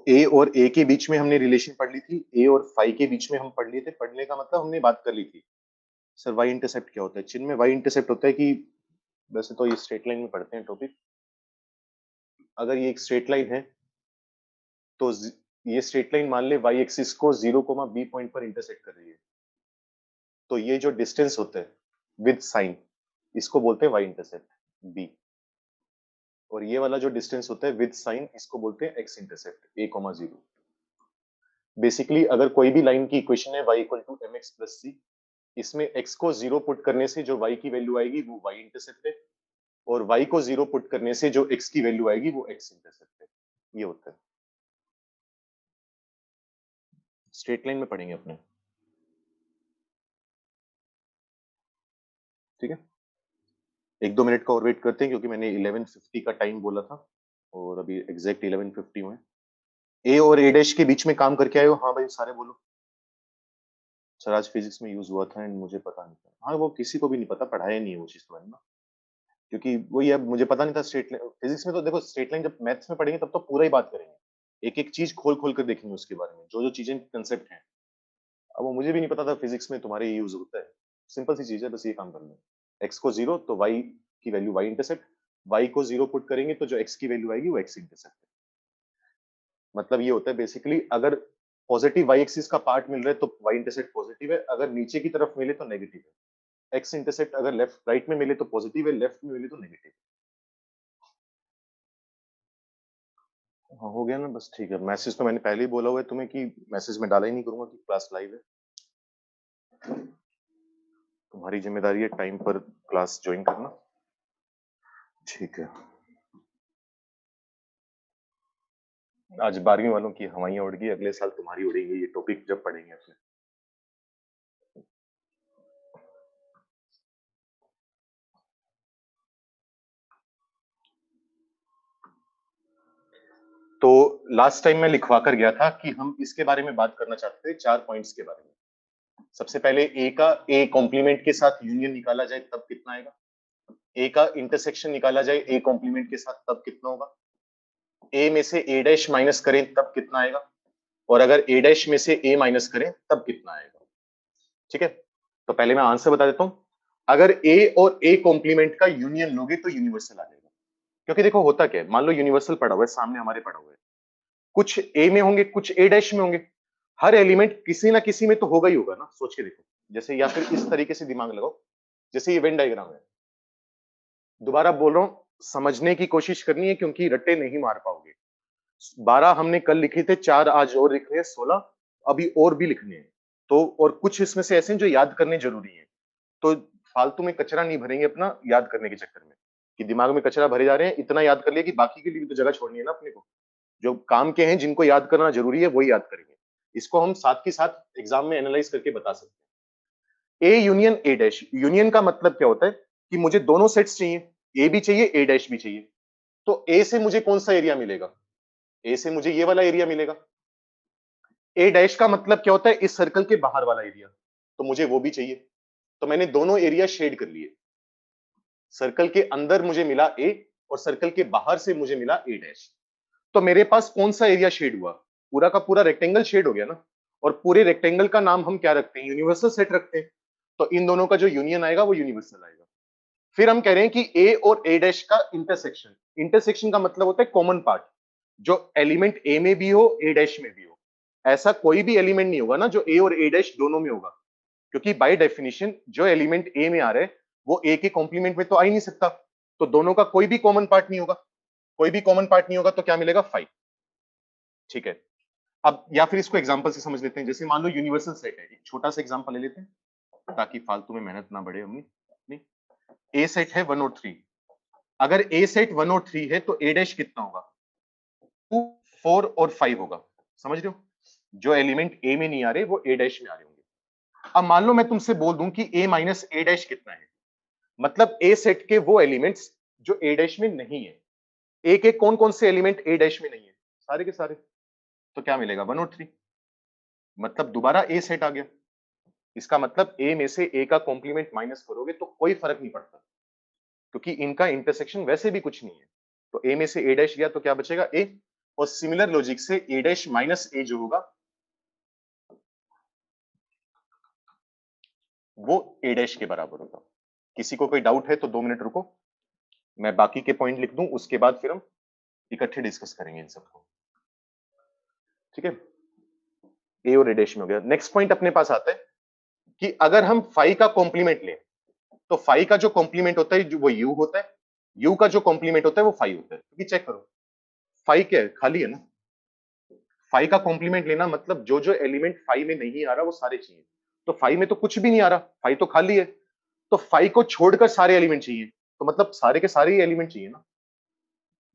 ए और ए के बीच में हमने रिलेशन पढ़ ली थी, ए और फाई के बीच में हम पढ़ लिए थे। पढ़ने का मतलब हमने बात कर ली थी सर वाई इंटरसेप्ट क्या होता है। चिन्ह में वाई इंटरसेप्ट होता है कि वैसे तो ये स्ट्रेट लाइन में पढ़ते हैं टॉपिक। अगर ये एक स्ट्रेट लाइन है तो ये स्ट्रेट लाइन मान ले वाई एक्सिस को 0, बी पॉइंट पर इंटरसेक्ट कर रही है, तो ये जो डिस्टेंस होता है विद साइन, इसको बोलते हैं वाई इंटरसेप्ट बी। और ये वाला जो डिस्टेंस होता है विद साइन, इसको बोलते हैं एक्स इंटरसेप्ट a,0। बेसिकली अगर कोई भी लाइन की इक्वेशन है y equal to M X plus C, इसमें x को 0 पुट करने से जो y की वैल्यू आएगी वो y इंटरसेप्ट है, और y को 0 पुट करने से जो x की वैल्यू आएगी वो x इंटरसेप्ट है। ये होता है, स्ट्रेट लाइन में पढ़ेंगे अपने। ठीक है, 1-2 मिनट का और वेट करते हैं क्योंकि मैंने 11:50 का टाइम बोला था और अभी एग्जैक्ट 11:50 हुए। ए और ए डैश के बीच में काम करके आए हो? हाँ भाई सारे बोलो। सर आज फिजिक्स में यूज हुआ था एंड मुझे पता नहीं था। हाँ वो किसी को भी नहीं पता, पढ़ाया नहीं है वो चीज तो मैंने ना, क्योंकि वही है, मुझे पता नहीं था स्ट्रेट लाइन फिजिक्स में। तो देखो स्ट्रेट लाइन जब मैथ्स में पढ़ेंगे तब तो पूरा ही बात करेंगे, एक एक चीज खोल खोल कर देखेंगे उसके बारे में, जो जो चीजें कंसेप्ट हैं। अब वो मुझे भी नहीं पता था फिजिक्स में तुम्हारे ये यूज होता है। सिंपल सी चीज है, बस ये काम करना है। एक्स को 0 तो वाई की वैल्यू वाई इंटरसेप्ट, वाई को 0 पुट करेंगे तो जो एक्स की वैल्यू आएगी वो एक्स इंटरसेप्ट है। मतलब ये होता है बेसिकली, अगर पॉजिटिव वाई एक्सिस का पार्ट मिल रहा है तो वाई इंटरसेप्ट पॉजिटिव है, अगर नीचे की तरफ मिले तो नेगेटिव है। एक्स इंटरसेप्ट अगर लेफ्ट राइट में मिले तो पॉजिटिव है, लेफ्ट में मिले तो नेगेटिव। हाँ हो गया ना, बस ठीक है। मैसेज तो मैंने पहले ही बोला हुआ है तुम्हें कि मैसेज में डाला ही नहीं करूंगा कि क्लास लाइव है। तुम्हारी जिम्मेदारी है टाइम पर क्लास ज्वाइन करना। ठीक है, आज 12वीं वालों की हवाइयां उड़ गई, अगले साल तुम्हारी उड़ेगी ये टॉपिक जब पढ़ेंगे अपने। तो लास्ट टाइम मैं लिखवा कर गया था कि हम इसके बारे में बात करना चाहते थे, 4 पॉइंट्स के बारे में। सबसे पहले ए का ए कॉम्प्लीमेंट के साथ यूनियन निकाला जाए तब कितना आएगा। ए का इंटरसेक्शन निकाला जाए ए कॉम्प्लीमेंट के साथ तब कितना होगा। ए में से ए डैश माइनस करें तब कितना आएगा, और अगर ए डैश में से ए माइनस करें तब कितना आएगा। ठीक है, तो पहले मैं आंसर बता देता हूं। अगर ए और ए कॉम्प्लीमेंट का यूनियन लोगे तो यूनिवर्सल आ जाएगा। क्योंकि देखो होता क्या है, मान लो यूनिवर्सल पड़ा हुआ है सामने हमारे, पड़ा हुआ है, कुछ ए में होंगे कुछ ए डैश में होंगे, हर एलिमेंट किसी ना किसी में तो होगा ही होगा ना। सोच के देखो, जैसे या फिर इस तरीके से दिमाग लगाओ, जैसे ये वेन डायग्राम है। दोबारा बोल रहा हूं, समझने की कोशिश करनी है क्योंकि रट्टे नहीं मार पाओगे। 12 हमने कल लिखे थे, 4 आज और लिख रहे हैं, 16 अभी और भी लिखने हैं। तो और कुछ इसमें से ऐसे हैं जो याद करने जरूरी है। तो फालतू में कचरा नहीं भरेंगे अपना याद करने के चक्कर में, कि दिमाग में कचरा भरे जा रहे हैं। इतना याद कर लिया कि बाकी के लिए भी तो जगह छोड़नी है ना अपने को। जो काम के हैं जिनको याद करना जरूरी है वही याद करेंगे। इसको हम साथ के साथ एग्जाम में एनालाइज करके बता सकते हैं। A union A dash, union का मतलब क्या होता है कि मुझे दोनों सेट्स चाहिए, ए भी चाहिए ए डैश भी चाहिए। तो ए से मुझे कौन सा एरिया मिलेगा, ए से मुझे ये वाला एरिया मिलेगा। ए डैश का मतलब क्या होता है, इस सर्कल के बाहर वाला एरिया, तो मुझे वो भी चाहिए। तो मैंने दोनों एरिया शेड कर लिए, सर्कल के अंदर मुझे मिला ए और सर्कल के बाहर से मुझे मिला ए डैश। तो मेरे पास कौन सा एरिया शेड हुआ, पूरा का पूरा रेक्टेंगल शेड हो गया ना। और पूरे रेक्टेंगल का नाम हम क्या रखते हैं, यूनिवर्सल सेट रखते हैं। तो इन दोनों का जो यूनियन आएगा वो यूनिवर्सल आएगा। फिर हम कह रहे हैं कि ए और ए डैश का इंटरसेक्शन, इंटरसेक्शन का मतलब होता है कॉमन पार्ट, जो एलिमेंट ए में भी हो ए डैश में भी हो। ऐसा कोई भी एलिमेंट नहीं होगा ना जो ए और ए डैश दोनों में होगा, क्योंकि बाय डेफिनेशन जो एलिमेंट ए में आ रहा है वो ए के कॉम्प्लीमेंट में तो आ ही नहीं सकता। तो दोनों का कोई भी कॉमन पार्ट नहीं होगा, कोई भी कॉमन पार्ट नहीं होगा, तो क्या मिलेगा 5। ठीक है, अब या फिर इसको एग्जांपल से समझ लेते हैं। जैसे मान लो यूनिवर्सल सेट है, एक छोटा सा एग्जांपल ले लेते हैं ताकि फालतू में मेहनत ना बढ़े अपनी। ए सेट है 1 और 3। अगर ए सेट 1 और 3 है तो ए डैश कितना होगा, 2, 4 और 5 होगा। समझ रहे हो, जो एलिमेंट ए में नहीं आ रहे वो ए डैश में आ रहे होंगे। अब मान लो मैं तुमसे बोल दूं कि ए माइनस ए डैश कितना है, मतलब ए सेट के वो एलिमेंट्स जो ए डैश में नहीं है। ए के कौन कौन से एलिमेंट ए डैश में नहीं है, सारे के सारे। तो क्या मिलेगा 1 और 3, मतलब दोबारा ए सेट आ गया। इसका मतलब ए में से ए का कॉम्प्लीमेंट माइनस करोगे तो कोई फर्क नहीं पड़ता, क्योंकि इनका इंटरसेक्शन वैसे भी कुछ नहीं है। तो ए में से ए डैश गया तो क्या बचेगा ए, और सिमिलर लॉजिक से a डैश माइनस a जो होगा वो a डैश के बराबर होगा। किसी को कोई डाउट है तो 2 मिनट रुको, मैं बाकी के पॉइंट लिख दूं, उसके बाद फिर हम इकट्ठे डिस्कस करेंगे इन सबको। ठीक है, a और a डैश में हो गया। नेक्स्ट पॉइंट अपने पास आता है कि अगर हम फाई का कॉम्प्लीमेंट लें तो फाई का जो कॉम्प्लीमेंट होता है जो वो u होता है, u का जो कॉम्प्लीमेंट होता है वो फाई होता है। क्योंकि चेक करो फाई क्या है, खाली है ना। फाई का कॉम्प्लीमेंट लेना मतलब जो जो एलिमेंट फाई में नहीं आ रहा वो सारे चाहिए। तो फाई में तो कुछ भी नहीं आ रहा, फाई तो खाली है, तो फाई को छोड़कर सारे एलिमेंट चाहिए, तो मतलब सारे के सारे ही एलिमेंट चाहिए ना।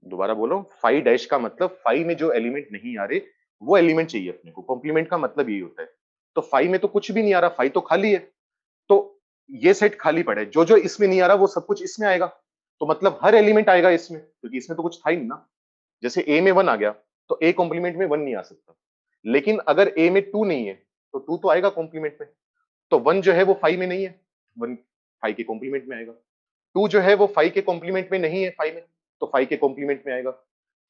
दोबारा बोलो, फाई डैश का मतलब फाई में जो एलिमेंट नहीं आ रहे वो एलिमेंट चाहिए अपने को, कॉम्प्लीमेंट का मतलब यही होता है। तो फाई में तो कुछ भी नहीं आ रहा, फाई तो खाली है, तो ये सेट खाली पड़ा है, जो जो इसमें नहीं आ रहा वो सब कुछ इसमें आएगा, तो मतलब हर एलिमेंट आएगा इसमें, क्योंकि इसमें तो कुछ था ही नहीं ना। जैसे ए में 1 आ गया तो ए कॉम्प्लीमेंट में 1 नहीं आ सकता, लेकिन अगर ए में 2 नहीं है तो 2 तो आएगा कॉम्प्लीमेंट में। तो 1 जो है वो 5 में नहीं है, 1 5 के कॉम्प्लीमेंट में आएगा। 2 जो है वो 5 के कॉम्प्लीमेंट में नहीं है 5 में, तो 5 के कॉम्प्लीमेंट में आएगा।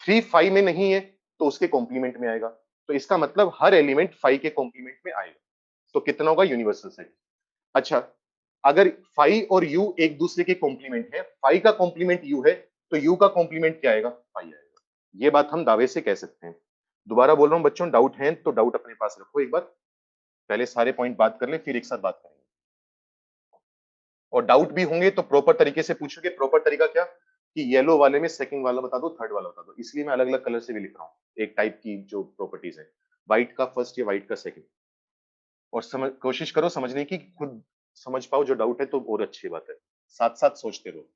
3 5 में नहीं है तो उसके कॉम्प्लीमेंट में आएगा। तो इसका मतलब हर एलिमेंट 5 के कॉम्प्लीमेंट में आएगा। तो कितना होगा यूनिवर्सल सेट। अच्छा, अगर फाई और यू एक दूसरे के कॉम्प्लीमेंट है, फाई का कॉम्प्लीमेंट यू है तो यू का कॉम्प्लीमेंट क्या आएगा, फाई आएगा। ये बात हम दावे से कह सकते हैं। दोबारा बोल रहा हूं बच्चों, डाउट है तो डाउट अपने पास रखो एक बार, पहले सारे पॉइंट बात कर ले फिर एक साथ बात करेंगे। और डाउट भी होंगे तो प्रॉपर तरीके से पूछोगे। प्रॉपर तरीका क्या कि येलो वाले में सेकंड वाला बता दो, थर्ड वाला बता दो, इसलिए मैं अलग अलग कलर से भी लिख रहा हूँ एक टाइप की जो प्रॉपर्टीज है, व्हाइट का फर्स्ट या व्हाइट का सेकंड। और समझ कोशिश करो समझने की, खुद समझ पाओ जो डाउट है तो और अच्छी बात है, साथ साथ सोचते रहो।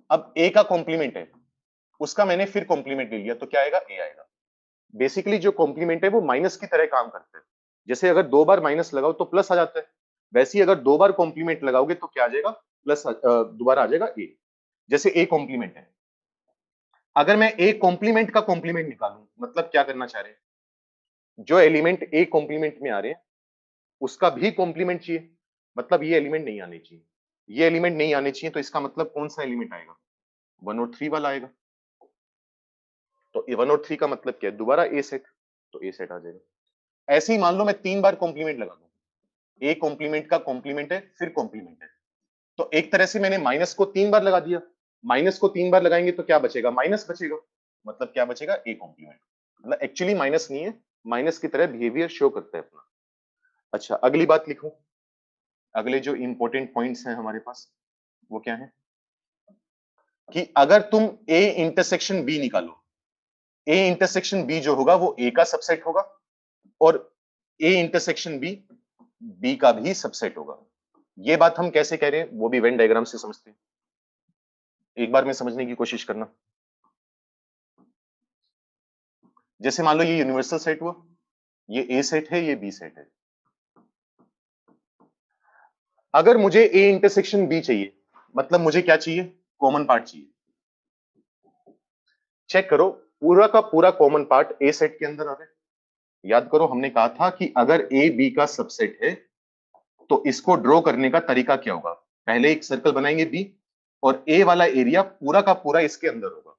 अब ए का कॉम्प्लीमेंट है, उसका मैंने फिर कॉम्प्लीमेंट ले लिया तो क्या आएगा, ए आएगा। बेसिकली जो कॉम्प्लीमेंट है वो माइनस की तरह काम करते हैं। जैसे अगर 2 बार माइनस लगाओ तो प्लस आ जाता है, वैसे ही अगर 2 बार कॉम्प्लीमेंट लगाओगे तो क्या आ जाएगा, प्लस दोबारा आ जाएगा ए। जैसे ए कॉम्प्लीमेंट है, अगर मैं ए कॉम्प्लीमेंट का कॉम्प्लीमेंट निकालूं, मतलब क्या करना चाह रहे हैं, जो एलिमेंट ए कॉम्प्लीमेंट में आ रहे हैं उसका भी कॉम्प्लीमेंट चाहिए, मतलब ये एलिमेंट नहीं आने चाहिए, ये एलिमेंट नहीं आने चाहिए, तो इसका मतलब कौन सा एलिमेंट आएगा, 1 और 3 वाला आएगा। तो 1 और 3 का मतलब क्या है, दोबारा ए सेट, तो ए सेट आ जाएगा। ऐसे ही मान लो मैं 3 बार कॉम्प्लीमेंट लगा दूं, ए कॉम्प्लीमेंट का कॉम्प्लीमेंट है फिर कॉम्प्लीमेंट है, तो एक तरह से मैंने माइनस को 3 बार लगा दिया, माइनस को 3 बार लगाएंगे तो क्या बचेगा, माइनस बचेगा, मतलब क्या बचेगा, ए कॉम्प्लीमेंट। मतलब एक्चुअली माइनस नहीं है, माइनस की तरह बिहेवियर शो करता है अपना। अच्छा, अगली बात लिखो, अगले जो इंपॉर्टेंट पॉइंट्स हैं हमारे पास वो क्या है कि अगर तुम ए इंटरसेक्शन बी निकालो, ए इंटरसेक्शन बी जो होगा वो ए का सबसेट होगा, और ए इंटरसेक्शन बी बी का भी सबसेट होगा। ये बात हम कैसे कह रहे हैं वो भी वेन डायग्राम से समझते हैं, एक बार में समझने की कोशिश करना। जैसे मान लो ये यूनिवर्सल सेट हुआ, ये ए सेट है, ये बी सेट है। अगर मुझे ए इंटरसेक्शन बी चाहिए, मतलब मुझे क्या चाहिए, कॉमन पार्ट चाहिए। चेक करो, पूरा का पूरा कॉमन पार्ट ए सेट के अंदर आ रहा है। याद करो हमने कहा था कि अगर ए बी का सबसेट है तो इसको ड्रॉ करने का तरीका क्या होगा, पहले एक सर्कल बनाएंगे बी और ए वाला एरिया पूरा का पूरा इसके अंदर होगा।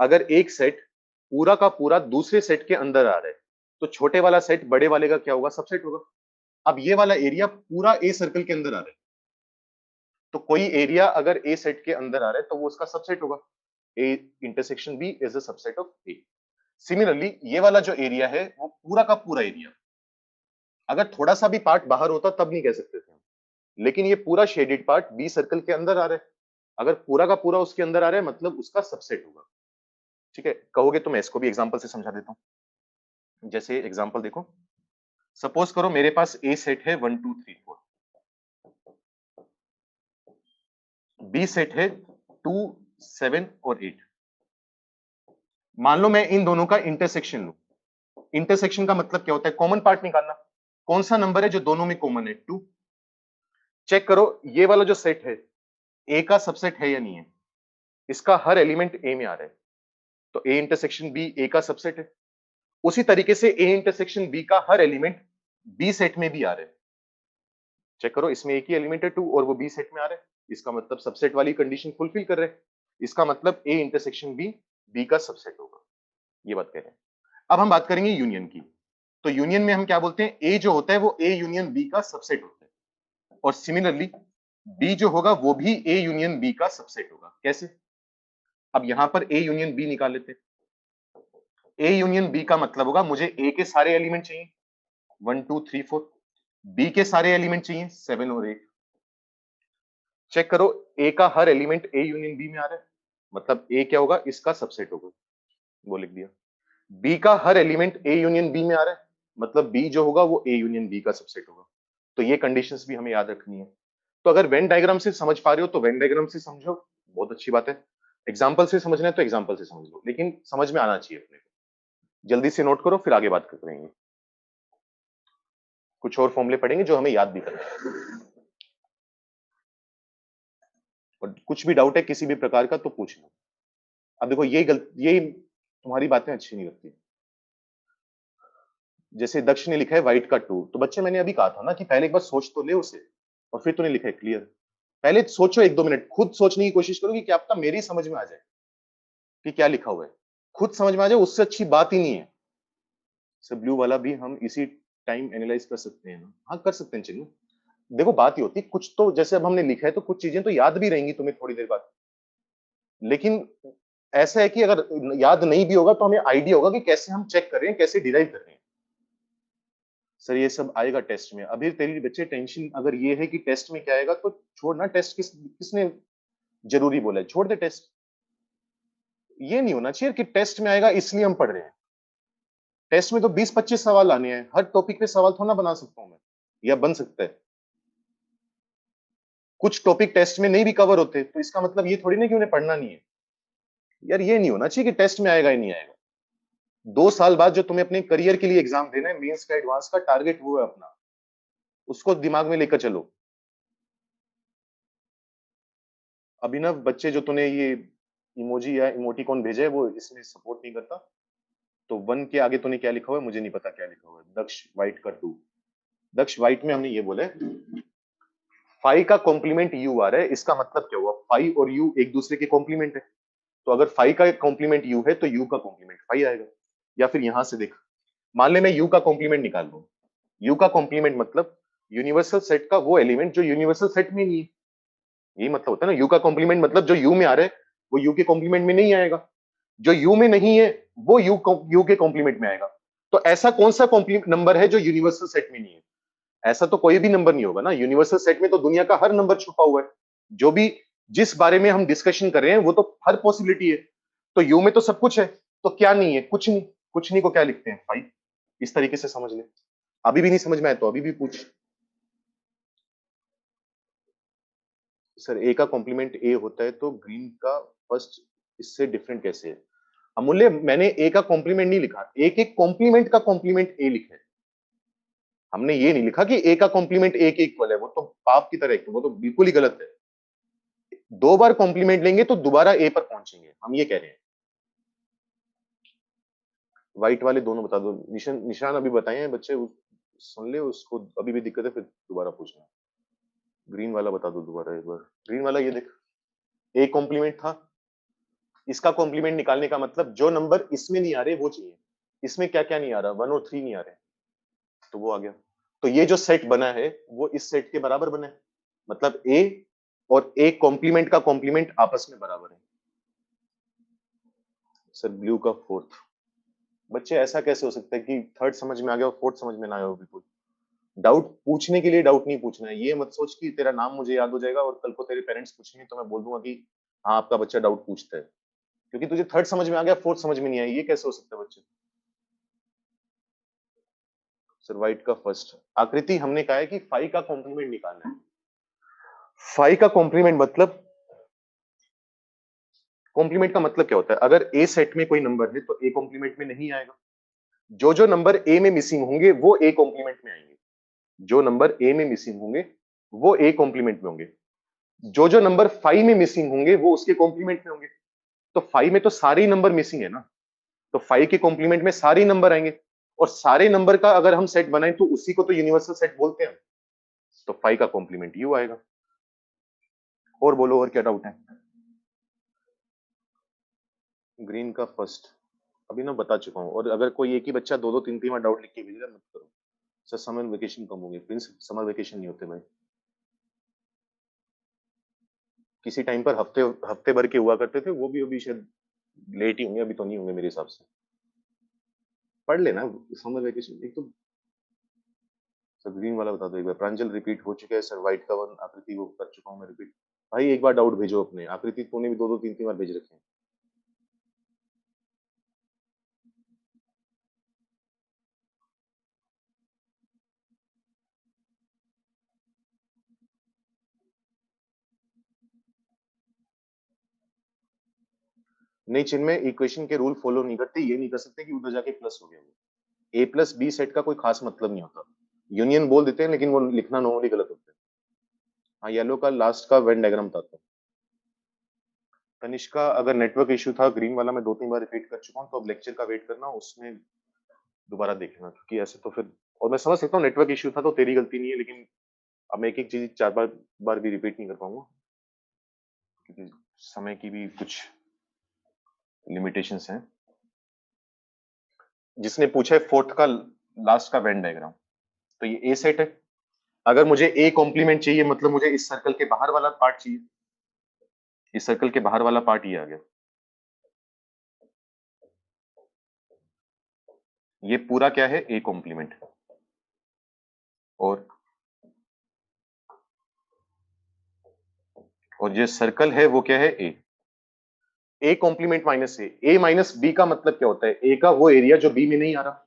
अगर एक सेट पूरा का पूरा दूसरे सेट के अंदर आ रहा है तो छोटे वाला सेट बड़े वाले का क्या होगा, सबसेट होगा। अब ये वाला एरिया पूरा ए सर्कल के अंदर आ रहा है, तो कोई एरिया अगर ए सेट के अंदर आ रहा है तो वो उसका सबसेट होगा। A intersection B is a subset of A. Similarly ये वाला जो एरिया है वो पूरा का पूरा एरिया, अगर थोड़ा सा भी पार्ट बाहर होता तब नहीं कह सकते थे हम, लेकिन ये पूरा शेडेड पार्ट बी सर्कल के अंदर आ रहा है, अगर पूरा का पूरा उसके अंदर आ रहा है मतलब उसका सबसेट होगा। ठीक है, कहोगे तो मैं इसको भी एग्जांपल से समझा देता हूं। जैसे एग्जांपल देखो, सपोज करो मेरे पास ए सेट है 1 2 3 4, बी सेट है 2 7 और 8। मान लो मैं इन दोनों का इंटरसेक्शन लूं, इंटरसेक्शन का मतलब क्या होता है, कॉमन पार्ट निकालना। कौन सा नंबर है जो दोनों में कॉमन है, 2। चेक करो ये वाला जो सेट है ए का सबसेट है या नहीं है, इसका हर एलिमेंट ए में आ रहा है, तो ए इंटरसेक्शन बी ए का सबसेट है। उसी तरीके से ए इंटरसेक्शन बी का हर एलिमेंट बी सेट में भी आ रहा है। चेक करो इसमें एक ही एलिमेंट है 2 और वो बी सेट में आ रहा है, इसका मतलब सबसेट वाली कंडीशन फुलफिल कर रहे हैं, इसका मतलब ए इंटरसेक्शन बी बी का सबसेट होगा। ये बात कह रहे हैं। अब हम बात करेंगे यूनियन की। तो यूनियन में हम क्या बोलते हैं, ए जो होता है वो ए यूनियन बी का सबसेट होता है, और सिमिलरली बी जो होगा वो भी ए यूनियन बी का सबसेट होगा। कैसे? अब यहां पर ए यूनियन बी निकाल लेते हैं। ए यूनियन बी का मतलब होगा मुझे ए के सारे एलिमेंट चाहिए 1 2 3 4, बी के सारे एलिमेंट चाहिए 7 और 8। चेक करो, ए का हर एलिमेंट ए यूनियन बी में आ रहा है, मतलब ए क्या होगा, इसका सबसेट होगा, वो लिख दिया। बी का हर एलिमेंट ए यूनियन बी में आ रहा है, मतलब बी जो होगा वो ए यूनियन बी का सबसेट होगा। तो ये कंडीशंस भी हमें याद रखनी है। तो अगर वेन डायग्राम से समझ पा रहे हो तो वेन डायग्राम से समझो, बहुत अच्छी बात है। एग्जाम्पल से समझना है तो एग्जाम्पल से समझ लो, लेकिन समझ में आना चाहिए अपने को। जल्दी से नोट करो, फिर आगे बात करेंगे। कुछ और फॉर्मूले पढ़ेंगे जो हमें याद भी करना है, और कुछ भी डाउट है किसी भी प्रकार का तो पूछ लो। अब देखो, ये तुम्हारी बातें अच्छी नहीं लगती। जैसे दक्ष ने लिखा है व्हाइट का 2, तो बच्चे मैंने अभी कहा था ना कि पहले एक बार सोच तो ले उसे, और फिर तूने लिखा है क्लियर। पहले सोचो 1-2 मिनट, खुद सोचने की कोशिश करो कि क्या आपका मेरी समझ में आ जाए कि क्या लिखा हुआ है। खुद समझ में आ जाए, उससे अच्छी बात ही नहीं है। सर ब्लू वाला भी हम इसी टाइम एनालाइज कर सकते हैं ना? हाँ कर सकते हैं चिन्नू। देखो बात ही होती है, कुछ तो जैसे अब हमने लिखा है तो कुछ चीजें तो याद भी रहेंगी तुम्हें थोड़ी देर बाद, लेकिन ऐसा है कि अगर याद नहीं भी होगा तो हमें आइडिया होगा कि कैसे हम चेक कर रहे हैं, कैसे डिराइव कर रहे हैं। सर ये सब आएगा टेस्ट में। अभी तेरी बच्चे टेंशन अगर ये है कि टेस्ट में क्या आएगा तो छोड़ ना, टेस्ट किसने जरूरी बोला है, छोड़ दे टेस्ट। ये नहीं होना चाहिए कि टेस्ट में आएगा इसलिए हम पढ़ रहे हैं। टेस्ट में तो 20-25 सवाल आने हैं, हर टॉपिक पे सवाल थोड़ा ना बना सकता हूं मैं, या बन सकता है। कुछ टॉपिक टेस्ट में नहीं भी कवर होते तो इसका मतलब ये थोड़ी ना कि उन्हें पढ़ना नहीं है। यार ये नहीं होना चाहिए कि टेस्ट में आएगा ही नहीं आएगा। 2 साल बाद जो तुम्हें अपने करियर के लिए एग्जाम देना है, मेंस का एडवांस का टारगेट वो है अपना, उसको दिमाग में लेकर चलो। अभिनव, बच्चे जो तूने ये इमोजी या इमोटिकॉन भेजे है वो इसमें सपोर्ट नहीं करता। तो 1 के आगे तूने क्या लिखा हुआ है, मुझे नहीं पता क्या लिखा हुआ है। दक्ष वाइट का 2, दक्ष वाइट में हमने ये बोला है फाइव का कॉम्प्लीमेंट यू आ रहा है, इसका मतलब क्या हुआ, फाइव और यू एक दूसरे के कॉम्प्लीमेंट है। तो अगर फाइव का कॉम्प्लीमेंट यू है तो यू का कॉम्प्लीमेंट फाइव आएगा। या फिर यहां से देख, मान ले मैं यू का कॉम्प्लीमेंट निकाल लूं। यू का कॉम्प्लीमेंट मतलब यूनिवर्सल सेट का वो एलिमेंट जो यूनिवर्सल सेट में नहीं है। यही मतलब होता है ना, यू का कॉम्प्लीमेंट मतलब जो यू में आ रहा है वो यू के कॉम्प्लीमेंट में नहीं आएगा, जो यू में नहीं है वो यू के कॉम्प्लीमेंट में आएगा। तो ऐसा कौन सा कॉम्प्लीमेंट नंबर है जो यूनिवर्सल सेट में नहीं है? ऐसा तो कोई भी नंबर नहीं होगा ना, यूनिवर्सल सेट में तो दुनिया का हर नंबर छुपा हुआ है। जो भी जिस बारे में हम डिस्कशन कर रहे हैं वो तो हर पॉसिबिलिटी है। तो यू में तो सब कुछ है, तो क्या नहीं है, कुछ नहीं। कुछ नहीं को क्या लिखते हैं, फाइव। इस तरीके से समझ ले। अभी भी नहीं समझ में आए तो अभी भी पूछ। सर ए का कॉम्प्लीमेंट ए होता है तो ग्रीन का फर्स्ट इससे डिफरेंट कैसे है? अमूल्य, मैंने ए का कॉम्प्लीमेंट नहीं लिखा, एक एक कॉम्प्लीमेंट का कॉम्प्लीमेंट ए लिखा है। हमने ये नहीं लिखा कि ए का कॉम्प्लीमेंट ए के इक्वल है, वो तो पाप की तरह है, वो तो बिल्कुल ही गलत है। 2 बार कॉम्प्लीमेंट लेंगे तो दोबारा ए पर पहुंचेंगे, हम ये कह रहे हैं। व्हाइट वाले दोनों बता दो, निशान निशान अभी बताए हैं बच्चे, सुन ले उसको, अभी भी दिक्कत है फिर दोबारा पूछना। ग्रीन वाला बता दो दोबारा एक बार। ग्रीन वाला ये देख, ए कॉम्प्लीमेंट था, इसका कॉम्प्लीमेंट निकालने का मतलब जो नंबर इसमें नहीं आ रहे वो चाहिए। इसमें क्या क्या नहीं आ रहा, 1 और 3 नहीं आ रहे, तो वो आ गया। तो ये जो सेट बना है वो इस सेट के बराबर बना है, मतलब ए और ए कॉम्प्लीमेंट का कॉम्प्लीमेंट आपस में बराबर है। सर ब्लू का 4th। बच्चे ऐसा कैसे हो सकता है कि थर्ड समझ में आ गया और फोर्थ समझ में ना आया हो? बिल्कुल डाउट पूछने के लिए डाउट नहीं पूछना है, ये मत सोच कि तेरा नाम मुझे याद हो जाएगा और कल को तेरे पेरेंट्स पूछेंगे तो मैं बोल दूंगा कि हाँ आपका बच्चा डाउट पूछता है, क्योंकि तुझे थर्ड समझ में आ गया फोर्थ समझ में नहीं आई, ये कैसे हो सकता है बच्चे? सर व्हाइट का फर्स्ट आकृति, हमने कहा है कि फाइव का कॉम्प्लीमेंट निकालना है। फाइव का कॉम्प्लीमेंट मतलब, कॉम्प्लीमेंट का मतलब क्या होता है, अगर ए सेट में कोई नंबर है तो ए कॉम्प्लीमेंट में नहीं आएगा। जो जो नंबर ए में मिसिंग होंगे वो ए कॉम्प्लीमेंट में आएंगे। जो नंबर ए में मिसिंग होंगे वो ए कॉम्प्लीमेंट में होंगे। जो जो नंबर 5 में मिसिंग होंगे वो उसके कॉम्प्लीमेंट में होंगे। तो 5 में तो सारे ही नंबर मिसिंग है ना, तो 5 के कॉम्प्लीमेंट में सारे नंबर आएंगे, और सारे नंबर का अगर हम सेट बनाएं तो उसी को तो यूनिवर्सल सेट बोलते हैं। तो 5 का कॉम्प्लीमेंट यू आएगा। और बोलो और क्या डाउट है? ग्रीन का फर्स्ट, अभी ना बता चुका हूँ, और अगर कोई एक ही बच्चा 2-2 3-3 बार डाउट लिख के भेज रहा है मत करो। सर समर वेकेशन कब होंगे? प्रिंस समर वेकेशन नहीं होते भाई। किसी टाइम पर हफ्ते भर के हुआ करते थे, वो भी अभी शायद लेट ही होंगे, अभी तो नहीं होंगे मेरे हिसाब से। पढ़ लेना समर वेकेशन। एक तो सर ग्रीन वाला बता दो एक बार। प्रांजल रिपीट हो चुका है सर, व्हाइट का वन आकृति वो कर चुका हूँ मैं रिपीट। भाई एक बार डाउट भेजो अपने, आकृति तूने भी 2-2 3-3 बार भेज रखे हैं। नहीं चिन्मय, इक्वेशन के रूल फॉलो नहीं करते, ये नहीं कर सकते कि उधर जाके प्लस हो गया वो। ए प्लस बी सेट का कोई खास मतलब नहीं होता। यूनियन बोल देते हैं लेकिन वो लिखना नॉर्मली गलत होता है। हाँ येलो का लास्ट का वेन डायग्राम बताता हूँ। तनिष्का, अगर नेटवर्क इशू था, ग्रीन वाला मैं 2-3 बार रिपीट कर चुका हूँ, तो अब लेक्चर का वेट करना, उसमें दोबारा देखना, क्योंकि ऐसे तो फिर, और मैं समझ सकता हूँ नेटवर्क इशू था तो तेरी गलती नहीं है, लेकिन अब मैं एक-एक चीज 4 बार भी रिपीट नहीं कर पाऊंगा, क्योंकि समय की भी कुछ लिमिटेशंस हैं। जिसने पूछा है फोर्थ का लास्ट का वेन डायग्राम, तो ये ए सेट है। अगर मुझे ए कॉम्प्लीमेंट चाहिए, मतलब मुझे इस सर्कल के बाहर वाला पार्ट चाहिए। इस सर्कल के बाहर वाला पार्ट ये आ गया। ये पूरा क्या है? A complement. और जो सर्कल है वो क्या है? A complement minus A minus B का मतलब क्या होता है? ए का वो एरिया जो बी में नहीं आ रहा।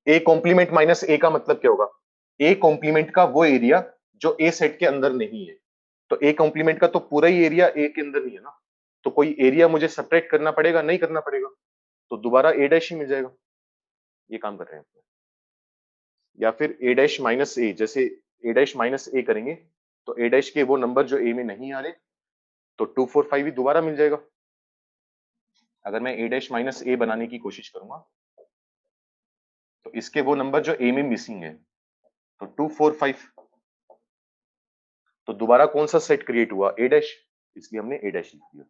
ए कॉम्प्लीमेंट माइनस ए का मतलब क्या होगा? ए कॉम्प्लीमेंट का वो एरिया जो ए सेट के अंदर नहीं है। तो ए कॉम्प्लीमेंट का तो पूरा ही एरिया ए के अंदर नहीं है ना, तो कोई एरिया मुझे सब्ट्रैक्ट करना पड़ेगा? नहीं करना पड़ेगा, तो दोबारा ए डैश ही मिल जाएगा। ये काम कर रहे हैं। या फिर ए डैश माइनस ए, जैसे ए डैश माइनस ए करेंगे तो ए डैश के वो नंबर जो ए में नहीं आ रहे, तो 2 4 5 ही दोबारा मिल जाएगा। अगर मैं ए डैश माइनस ए बनाने की कोशिश करूंगा, तो इसके वो नंबर जो ए में मिसिंग है, तो 2 4 5, तो दोबारा कौन सा सेट क्रिएट हुआ? ए डैश, इसलिए हमने ए डैश लिख दिया।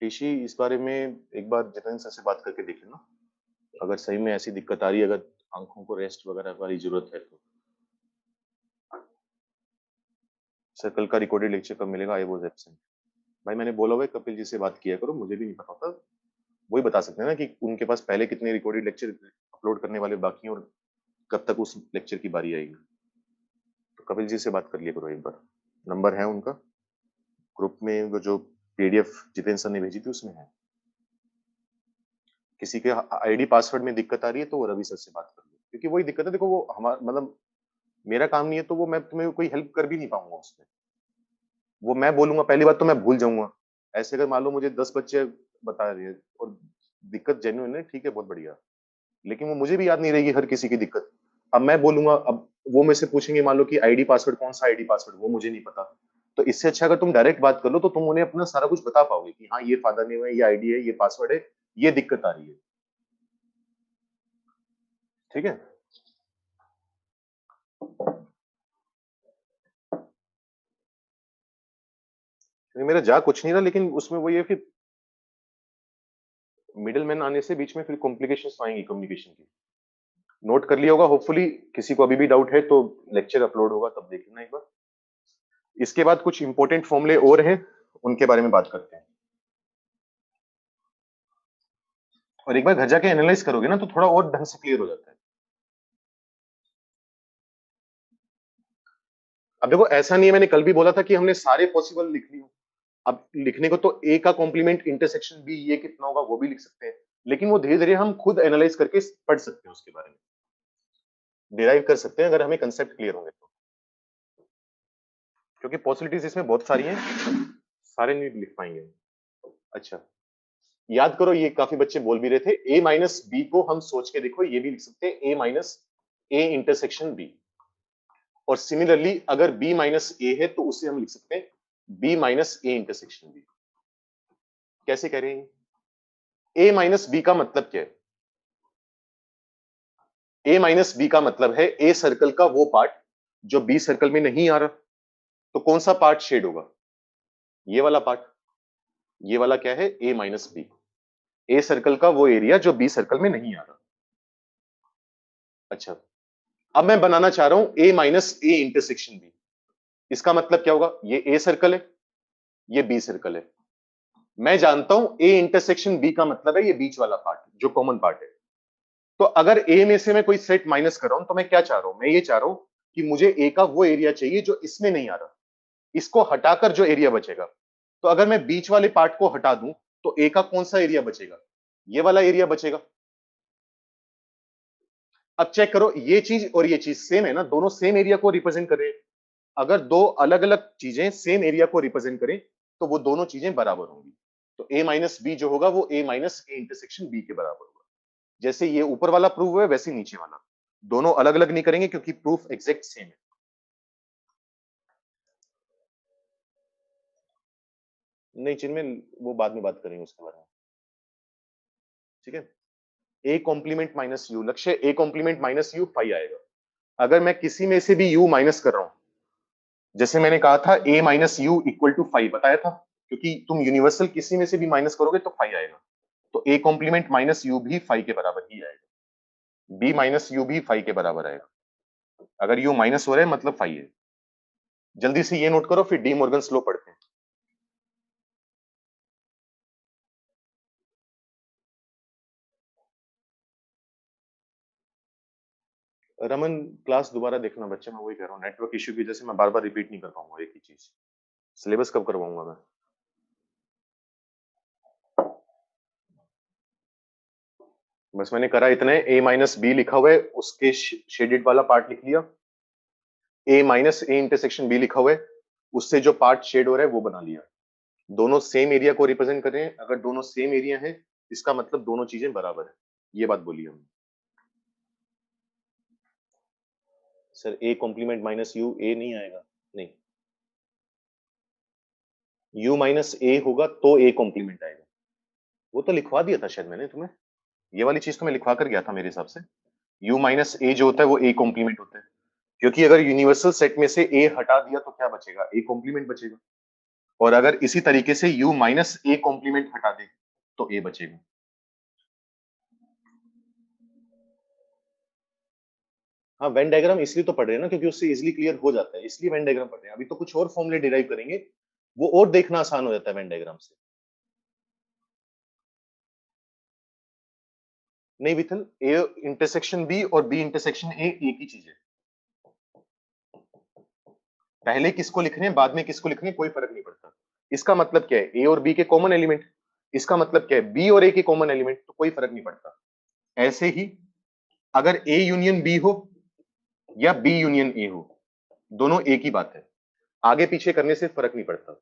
ऋषि, इस बारे में एक बार जितेंद्र सर से बात करके देख लेना, अगर सही में ऐसी दिक्कत आ रही है, अगर आंखों को रेस्ट वगैरह वाली जरूरत है तो। सर कल का रिकॉर्डेड लेक्चर कब मिलेगा? I was absent. भाई मैंने बोला हुआ है कपिल जी से बात किया करो, मुझे भी नहीं पता होता। वही बता सकते हैं ना कि उनके पास पहले कितने रिकॉर्डेड लेक्चर अपलोड करने वाले बाकी हैं, और कब तक उस लेक्चर की बारी आएगी। तो कपिल जी से बात कर लिया करो एक बार, नंबर है उनका ग्रुप में, वो जो पीडीएफ जितेंद्र सर ने भेजी थी उसमें है। किसी के आईडी पासवर्ड में दिक्कत आ रही है तो वो रवि सर से बात कर लो, क्योंकि वही दिक्कत है। देखो वो हमारा मतलब मेरा काम नहीं है, तो वो मैं तुम्हें कोई हेल्प कर भी नहीं पाऊंगा उसमें। वो मैं बोलूंगा पहली बात तो मैं भूल जाऊंगा। ऐसे अगर मान लो मुझे 10 बच्चे बता रहे हैं और दिक्कत जेन्युइन है, ठीक है बहुत बढ़िया, लेकिन वो मुझे भी याद नहीं रहेगी हर किसी की दिक्कत। अब मैं बोलूंगा, अब वो मेरे से पूछेंगे मान लो कि आईडी पासवर्ड कौन सा आईडी पासवर्ड, वो मुझे नहीं पता। तो इससे अच्छा अगर तुम डायरेक्ट बात कर लो, तो तुम उन्हें अपना सारा कुछ बता पाओगे कि हाँ ये फादर नेम है, ये आईडी है, ये पासवर्ड है, ये दिक्कत आ रही है। ठीक है। मेरा जा कुछ नहीं रहा, लेकिन उसमें वो ये फिर मिडिल मैन आने से बीच में फिर कॉम्प्लिकेशंस आएंगी कम्युनिकेशन की। नोट कर लिया होगा होपफुली। किसी को अभी भी डाउट है तो लेक्चर अपलोड होगा तब देख लेना एक बार। इसके बाद कुछ इंपॉर्टेंट फॉर्मूले और हैं, उनके बारे में बात करते हैं। और एक बार घर जाके एनालाइज करोगे ना तो थोड़ा और ढंग से क्लियर हो जाता है। अब देखो ऐसा नहीं है, मैंने कल भी बोला था कि हमने सारे पॉसिबल लिख लिए। अब लिखने को तो ए का कॉम्प्लीमेंट इंटरसेक्शन बी ये कितना होगा वो भी लिख सकते हैं, लेकिन वो धीरे धीरे हम खुद एनालाइज करके पढ़ सकते हैं, उसके बारे में डिराइव कर सकते हैं, अगर हमें कंसेप्ट क्लियर होंगे तो। क्योंकि पॉसिबिलिटीज इसमें बहुत सारी हैं, सारे नहीं लिख पाएंगे। अच्छा, याद करो, ये काफी बच्चे बोल भी रहे थे, ए माइनस बी को हम सोच के देखो, ये भी लिख सकते हैं A minus A intersection B. और सिमिलरली अगर बी माइनस ए है तो उसे हम लिख सकते हैं B minus A intersection B. कैसे कह रहे हैं? ए माइनस बी का मतलब क्या है? ए माइनस बी का मतलब है ए सर्कल का वो पार्ट जो बी सर्कल में नहीं आ रहा। तो कौन सा पार्ट शेड होगा? ये वाला पार्ट। ये वाला क्या है? ए माइनस बी। ए सर्कल का वो एरिया जो बी सर्कल में नहीं आ रहा। अच्छा, अब मैं बनाना चाह रहा हूं ए माइनस ए इंटरसेक्शन बी। इसका मतलब क्या होगा? ये ए सर्कल है, ये बी सर्कल है। मैं जानता हूं ए इंटरसेक्शन बी का मतलब है ये बीच वाला पार्ट जो कॉमन पार्ट है। तो अगर ए में से मैं कोई सेट माइनस कर रहा हूं तो मैं क्या चाह रहा हूं? मैं ये चाह रहा हूं कि मुझे ए का वो एरिया चाहिए जो इसमें नहीं आ रहा। इसको हटाकर जो एरिया बचेगा। तो अगर मैं बीच वाले पार्ट को हटा दूं तो ए का कौन सा एरिया बचेगा? ये वाला एरिया बचेगा। अब चेक करो, ये चीज और ये चीज सेम है ना, दोनों सेम एरिया को रिप्रेजेंट कर रहे हैं। अगर दो अलग अलग चीजें सेम एरिया को रिप्रेजेंट करें तो वो दोनों चीजें बराबर होंगी। तो ए माइनस बी जो होगा वो ए माइनस ए इंटरसेक्शन बी के बराबर होगा। जैसे ये ऊपर वाला प्रूफ हुआ है वैसे ही नीचे वाला। दोनों अलग अलग नहीं करेंगे क्योंकि प्रूफ एग्जैक्ट सेम है। नहीं चिन्मय, वो बाद में बात करेंगे उसके बारे में। ठीक है। ए कॉम्प्लीमेंट माइनस यू, लक्ष्य ए कॉम्प्लीमेंट माइनस यू 5 आएगा। अगर मैं किसी में से भी यू माइनस कर रहा हूं, जैसे मैंने कहा था ए माइनस यू इक्वल टू 5 बताया था, क्योंकि तुम यूनिवर्सल किसी में से भी माइनस करोगे तो 5 आएगा। तो ए कॉम्प्लीमेंट माइनस यू भी 5 के बराबर ही आएगा। बी माइनस यू भी 5 के बराबर आएगा। अगर यू माइनस हो रहा है मतलब 5 है। जल्दी से ये नोट करो फिर डी मॉर्गन्स लॉ पढ़ते हैं। रमन, क्लास दोबारा देखना बच्चे, मैं वही कह रहा हूँ, नेटवर्क इश्यू की वजह से मैं बार बार रिपीट नहीं कर पाऊंगा एक ही चीज। सिलेबस कब करवाऊंगा मैं? बस मैंने करा इतने, ए माइनस बी लिखा हुआ है उसके शेडेड वाला पार्ट लिख लिया। ए माइनस ए इंटरसेक्शन बी लिखा हुआ है, उससे जो पार्ट शेड हो रहा है वो बना लिया। दोनों सेम एरिया को रिप्रेजेंट कर रहे हैं। अगर दोनों सेम एरिया है इसका मतलब दोनों चीजें बराबर है। ये बात बोली हमने। Sir A complement minus U A नहीं आएगा। नहीं, यू माइनस ए होगा तो ए कॉम्प्लीमेंट आएगा। वो तो लिखवा दिया था शायद मैंने तुम्हें। ये वाली चीज तो मैं लिखवा कर गया था मेरे हिसाब से। यू माइनस ए जो होता है वो ए कॉम्प्लीमेंट होता है। क्योंकि अगर यूनिवर्सल सेट में से ए हटा दिया तो क्या बचेगा? ए कॉम्प्लीमेंट बचेगा। और अगर इसी तरीके से यू माइनस ए कॉम्प्लीमेंट हटा दे तो ए बचेगा। हाँ, वेन डायग्राम इसलिए तो पढ़ रहे हैं ना क्योंकि उससे इजिली क्लियर हो जाता है, इसलिए वेन डायग्राम पढ़ रहे हैं। अभी तो कुछ और फॉर्मूले डिराइव करेंगे, वो और देखना आसान हो जाता है वेन डायग्राम से। नहीं विथल, ए इंटरसेक्शन बी और बी इंटरसेक्शन ए एक ही चीज है। पहले किसको लिखने हैं बाद में किसको लिखने हैं कोई फर्क नहीं पड़ता। इसका मतलब क्या है? ए और बी के कॉमन एलिमेंट। इसका मतलब क्या है? बी और ए के कॉमन एलिमेंट, तो कोई फर्क नहीं पड़ता। ऐसे ही अगर ए यूनियन बी हो या बी यूनियन ए हो, दोनों एक ही बात है। आगे पीछे करने से फर्क नहीं पड़ता।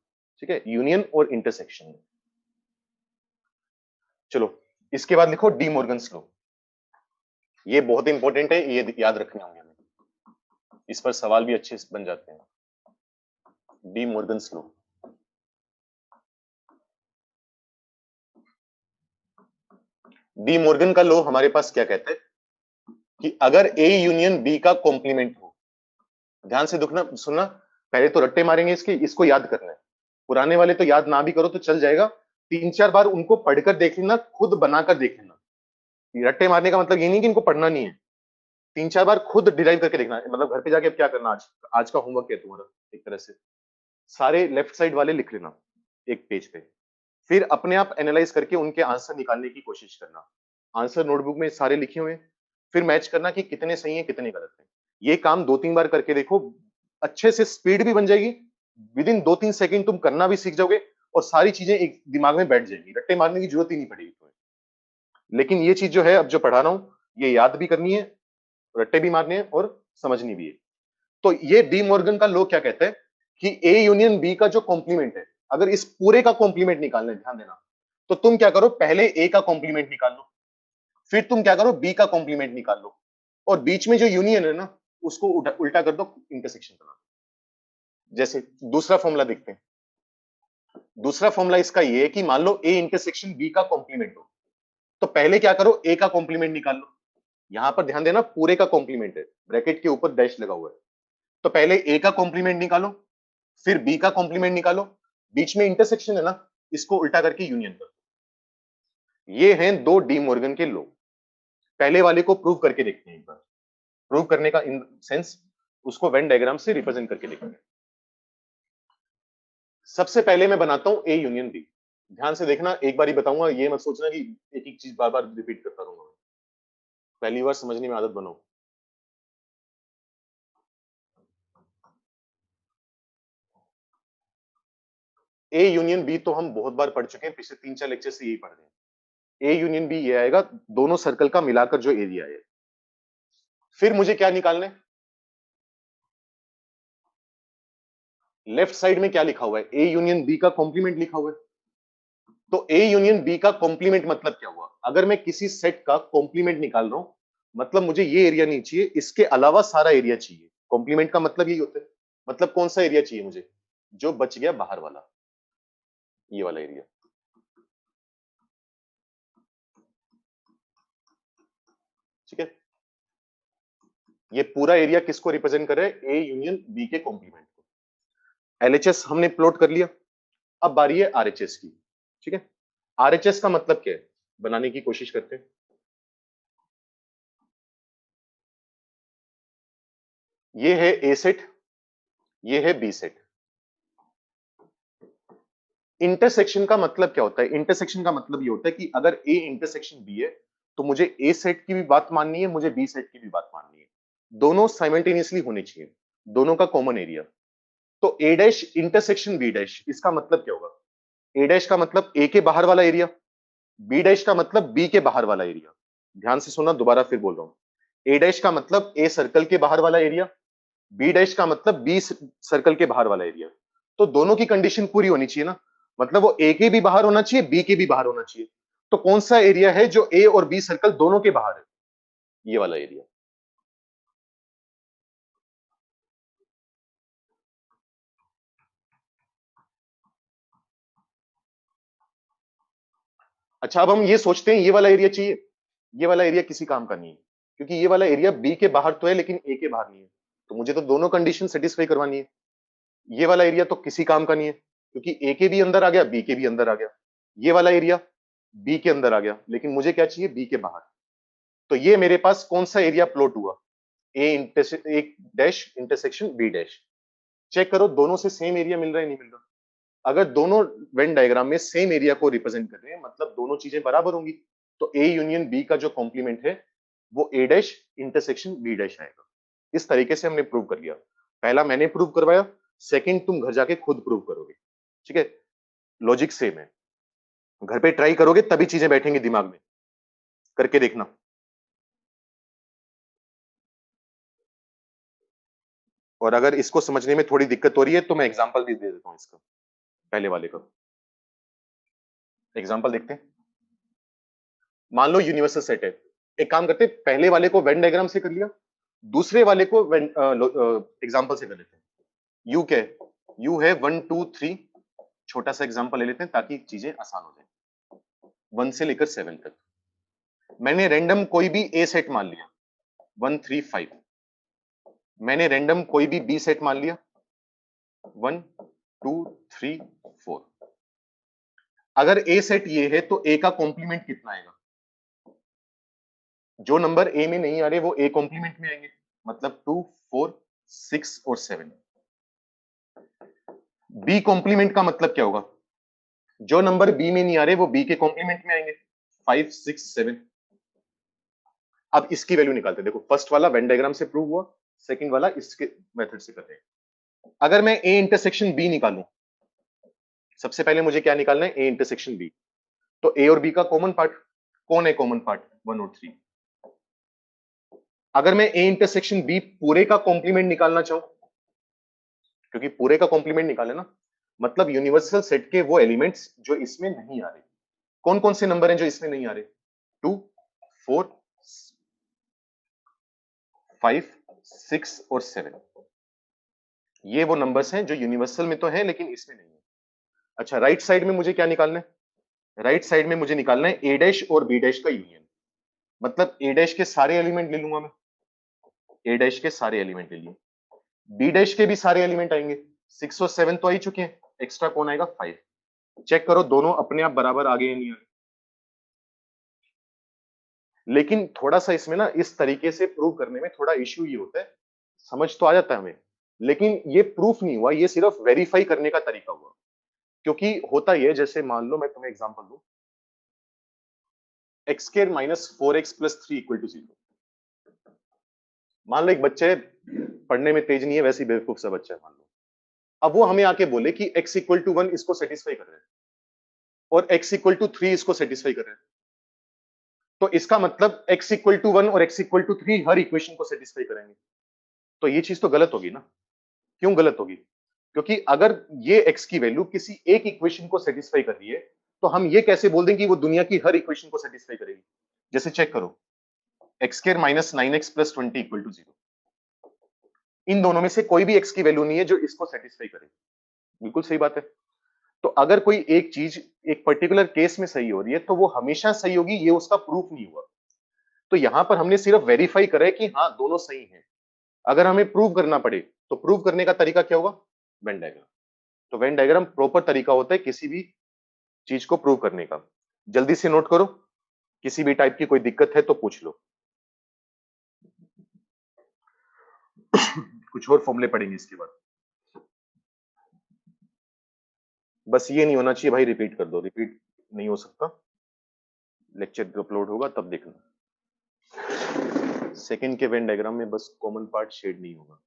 ठीक है, यूनियन और इंटरसेक्शन। चलो, इसके बाद लिखो डी मॉर्गन्स लॉ। ये बहुत इंपॉर्टेंट है, ये याद रखने होंगे हमें। इस पर सवाल भी अच्छे से बन जाते हैं। D Morgan's law. De Morgan का लॉ हमारे पास क्या कहता है कि अगर ए यूनियन बी का कॉम्प्लीमेंट हो, ध्यान से दुखना सुनना, पहले तो रट्टे मारेंगे इसके, इसको याद करना है। पुराने वाले तो याद ना भी करो तो चल जाएगा, 3-4 बार उनको पढ़कर देख लेना, खुद बनाकर देख लेना। रट्टे मारने का मतलब ये नहीं कि इनको पढ़ना नहीं है, 3-4 बार खुद डिराइव करके देखना है। मतलब घर पे जाके अब क्या करना, आज आज का होमवर्क है तुम्हारा एक तरह से, सारे लेफ्ट साइड वाले लिख लेना एक पेज पे। फिर अपने आप एनालाइज करके उनके आंसर निकालने की कोशिश करना। आंसर नोटबुक में सारे लिखे हुए हैं, फिर मैच करना कि कितने सही है कितने गलत है। ये काम 2-3 बार करके देखो, अच्छे से स्पीड भी बन जाएगी। विद इन 2-3 सेकंड तुम करना भी सीख जाओगे और सारी चीजें एक दिमाग में बैठ जाएंगी, रट्टे मारने की जरूरत ही नहीं पड़ेगी तुम्हें। लेकिन ये चीज जो है अब जो पढ़ा रहा हूं ये याद भी करनी है, रट्टे भी मारने हैं और समझनी भी है। तो ये डी मॉर्गन का लॉ क्या कहता है कि ए यूनियन बी का जो कॉम्प्लीमेंट है, अगर इस पूरे का कॉम्प्लीमेंट निकालना है, ध्यान देना, तो तुम क्या करो, पहले ए का कॉम्प्लीमेंट निकाल लो, फिर तुम क्या करो बी का कॉम्प्लीमेंट निकाल लो, और बीच में जो यूनियन है ना उसको उल्टा कर दो, इंटरसेक्शन बना दो। जैसे दूसरा फॉर्मूला देखते हैं। दूसरा फॉर्मूला इसका ये है कि मान लो ए इंटरसेक्शन बी का कॉम्प्लीमेंट हो, तो पहले क्या करो, ए का कॉम्प्लीमेंट निकाल लो। यहां पर ध्यान देना, पूरे का कॉम्प्लीमेंट है, ब्रैकेट के ऊपर डैश लगा हुआ है। तो पहले ए का कॉम्प्लीमेंट निकालो, फिर बी का कॉम्प्लीमेंट निकालो, बीच में इंटरसेक्शन है ना, इसको उल्टा करके यूनियन करो। ये हैं दो डी मॉर्गन के लॉ। पहले वाले को प्रूव करके देखते हैं एक बार। प्रूव करने का इन सेंस उसको वेन डायग्राम से रिप्रेजेंट करके देखेंगे। सबसे पहले मैं बनाता हूं ए यूनियन बी। ध्यान से देखना, एक बार ही बताऊंगा, ये मत सोचना कि एक एक चीज बार बार रिपीट करता रहूंगा। पहली बार समझने में आदत बनाओ। ए यूनियन बी तो हम बहुत बार पढ़ चुके हैं, पिछले 3-4 लेक्चर से यही पढ़ रहे हैं। ए यूनियन बी ये आएगा, दोनों सर्कल का मिलाकर जो एरिया है। फिर मुझे क्या निकालना है? लेफ्ट साइड में क्या लिखा हुआ है? ए यूनियन बी का कॉम्प्लीमेंट लिखा हुआ है। तो ए यूनियन बी का कॉम्प्लीमेंट मतलब क्या हुआ? अगर मैं किसी सेट का कॉम्प्लीमेंट निकाल रहा हूं, मतलब मुझे ये एरिया नहीं चाहिए, इसके अलावा सारा एरिया चाहिए। कॉम्प्लीमेंट का मतलब यही होता है। मतलब कौन सा एरिया चाहिए मुझे? जो बच गया बाहर वाला, ये वाला एरिया। ठीक है, ये पूरा एरिया किसको रिप्रेजेंट कर रहा है? ए यूनियन बी के कॉम्प्लीमेंट को। एलएचएस हमने प्लॉट कर लिया, अब बारी है आरएचएस की। ठीक है, आरएचएस का मतलब क्या है, बनाने की कोशिश करते हैं। ये है ए सेट, ये है बी सेट। इंटरसेक्शन का मतलब क्या होता है? इंटरसेक्शन का मतलब ये होता है कि अगर ए इंटरसेक्शन बी है, तो मुझे ए सेट की भी बात माननी है, मुझे बी सेट की भी बात माननी है। दोनों साइमल्टेनियसली होने चाहिए, दोनों का कॉमन एरिया। तो ए डैश इंटरसेक्शन बी डैश, इसका मतलब क्या होगा? ए डैश का मतलब ए के बाहर वाला एरिया, बी डैश का मतलब बी के बाहर वाला एरिया। ध्यान से सुनना, दोबारा फिर बोल रहा हूं। ए डैश का मतलब ए सर्कल के बाहर वाला एरिया, बी डैश का मतलब बी सर्कल के बाहर वाला एरिया। तो दोनों की कंडीशन पूरी होनी चाहिए ना, मतलब वो ए के भी बाहर होना चाहिए, बी के भी बाहर होना चाहिए। तो कौन सा एरिया है जो ए और बी सर्कल दोनों के बाहर है? ये वाला एरिया। अच्छा, अब हम ये सोचते हैं ये वाला एरिया चाहिए। ये वाला एरिया किसी काम का नहीं है, क्योंकि ये वाला एरिया बी के बाहर तो है लेकिन ए के बाहर नहीं है। तो मुझे तो दोनों कंडीशन सेटिस्फाई करवानी है। ये वाला एरिया तो किसी काम का नहीं है, क्योंकि ए के भी अंदर आ गया, बी के भी अंदर आ गया। ये वाला एरिया बी के अंदर आ गया, लेकिन मुझे क्या चाहिए? बी के बाहर। तो ये मेरे पास कौन सा एरिया प्लॉट हुआ? A dash intersection B dash. Check करो दोनों से सेम एरिया मिल रहा है नहीं मिल रहा। अगर दोनों वेन डायग्राम में सेम एरिया को रिप्रेजेंट कर रहे हैं, मतलब दोनों चीजें बराबर होंगी। तो ए यूनियन बी का जो कॉम्प्लीमेंट है, वो ए डैश इंटरसेक्शन बी डैश आएगा। इस तरीके से हमने प्रूव कर लिया। पहला मैंने प्रूव करवाया, सेकंड तुम घर जाके खुद प्रूव करोगे। ठीक है, लॉजिक सेम है। घर पे ट्राई करोगे तभी चीजें बैठेंगी दिमाग में, करके देखना। और अगर इसको समझने में थोड़ी दिक्कत हो रही है तो मैं एग्जांपल भी दे देता हूं इसका, पहले वाले का एग्जांपल देखते हैं। मान लो यूनिवर्सल सेट है। एक काम करते हैं, पहले वाले को वेन डायग्राम से कर लिया, दूसरे वाले को एग्जांपल से कर लेते हैं। यू क्या है? यू है 1 2 3। छोटा सा एग्जांपल ले लेते हैं ताकि चीजें आसान हो जाए। 1 से लेकर 7 तक मैंने रैंडम कोई भी ए सेट मान लिया, 1 3 5। मैंने रैंडम कोई भी बी सेट मान लिया, 1 2 3 4। अगर ए सेट ये है तो ए का कॉम्प्लीमेंट कितना आएगा? जो नंबर ए में नहीं आ रहे वो ए कॉम्प्लीमेंट में आएंगे, मतलब 2 4 6 और 7। बी कॉम्प्लीमेंट का मतलब क्या होगा? जो नंबर बी में नहीं आ रहे वो बी के कॉम्प्लीमेंट में आएंगे, 5 6 7। अब इसकी वैल्यू निकालते हैं। देखो, फर्स्ट वाला वेन डायग्राम से प्रूव हुआ, सेकंड वाला इसके मेथड से करते हैं। अगर मैं ए इंटरसेक्शन बी निकालूं, सबसे पहले मुझे क्या निकालना है? A intersection B. तो ए और बी का कॉमन पार्ट, कौन है कॉमन पार्ट? 1 और 3। अगर मैं ए इंटरसेक्शन बी पूरे का कॉम्प्लीमेंट निकालना चाहूं, क्योंकि पूरे का कॉम्प्लीमेंट निकाले ना, मतलब यूनिवर्सल सेट के वो एलिमेंट्स जो इसमें नहीं आ रहे। कौन कौन से नंबर हैं जो इसमें नहीं आ रहे? 2 4 5 6 और 7। ये वो नंबर्स हैं जो यूनिवर्सल में तो है लेकिन इसमें नहीं है। अच्छा, राइट साइड में मुझे क्या निकालना है? राइट साइड में मुझे निकालना है ए डैश और बी डैश का यूनियन। मतलब ए डैश के सारे एलिमेंट ले लूंगा मैं, ए डैश के सारे एलिमेंट ले लिए, बी डैश के भी सारे एलिमेंट आएंगे, 6 और 7 तो आ ही चुके हैं, एक्स्ट्रा कौन आएगा 5। चेक करो दोनों अपने आप बराबर आगे या नहीं आगे। लेकिन थोड़ा सा इसमें ना इस तरीके से प्रूव करने में थोड़ा इश्यू ये होता है, समझ तो आ जाता है हमें, लेकिन ये प्रूफ नहीं हुआ, ये सिर्फ वेरीफाई करने का तरीका हुआ। क्योंकि होता ये, जैसे मान लो मैं तुम्हें एग्जांपल दूं, x square minus 4x plus 3 equal to 0। मान लो एक बच्चे पढ़ने में तेज नहीं है, वैसे ही बेवकूफ सा बच्चा है मान लो, अब वो हमें आके बोले कि x इक्वल टू 1 इसको सेटिस्फाई कर रहे हैं और x इक्वल टू 3 इसको सेटिस्फाई कर रहे हैं, तो इसका मतलब x इक्वल टू 1 और x इक्वल टू 3 हर इक्वेशन को सेटिस्फाई करेंगे। तो ये चीज तो गलत होगी ना। क्यों गलत होगी? क्योंकि अगर ये x की वैल्यू किसी एक इक्वेशन को सेटिस्फाई कर रही है, तो हम ये कैसे बोल दें कि वो दुनिया की हर इक्वेशन को सेटिस्फाई करेगी? जैसे चेक करो, x square minus 9x plus 20 equal to 0, इन दोनों में से कोई भी x की वैल्यू नहीं है जो इसको सेटिस्फाई करे। बिल्कुल सही बात है। तो अगर कोई एक चीज एक पर्टिकुलर केस में सही हो रही है, तो वो हमेशा सही होगी, ये उसका प्रूफ नहीं हुआ। तो यहां पर हमने सिर्फ वेरीफाई करा है कि हाँ दोनों सही हैं। अगर हमें प्रूव करना पड़े, तो प्रूव करने का तरीका क्या होगा? Venn diagram. तो वेन डायग्राम प्रॉपर तरीका होता है किसी भी चीज को प्रूव करने का। जल्दी से नोट करो, किसी भी टाइप की कोई दिक्कत है तो पूछ लो। कुछ और फॉर्मूले पढ़ेंगे इसके बाद। बस ये नहीं होना चाहिए भाई, रिपीट कर दो, रिपीट नहीं हो सकता, लेक्चर अपलोड होगा तब देखना। सेकंड के वेन डायग्राम में बस कॉमन पार्ट शेड नहीं होगा।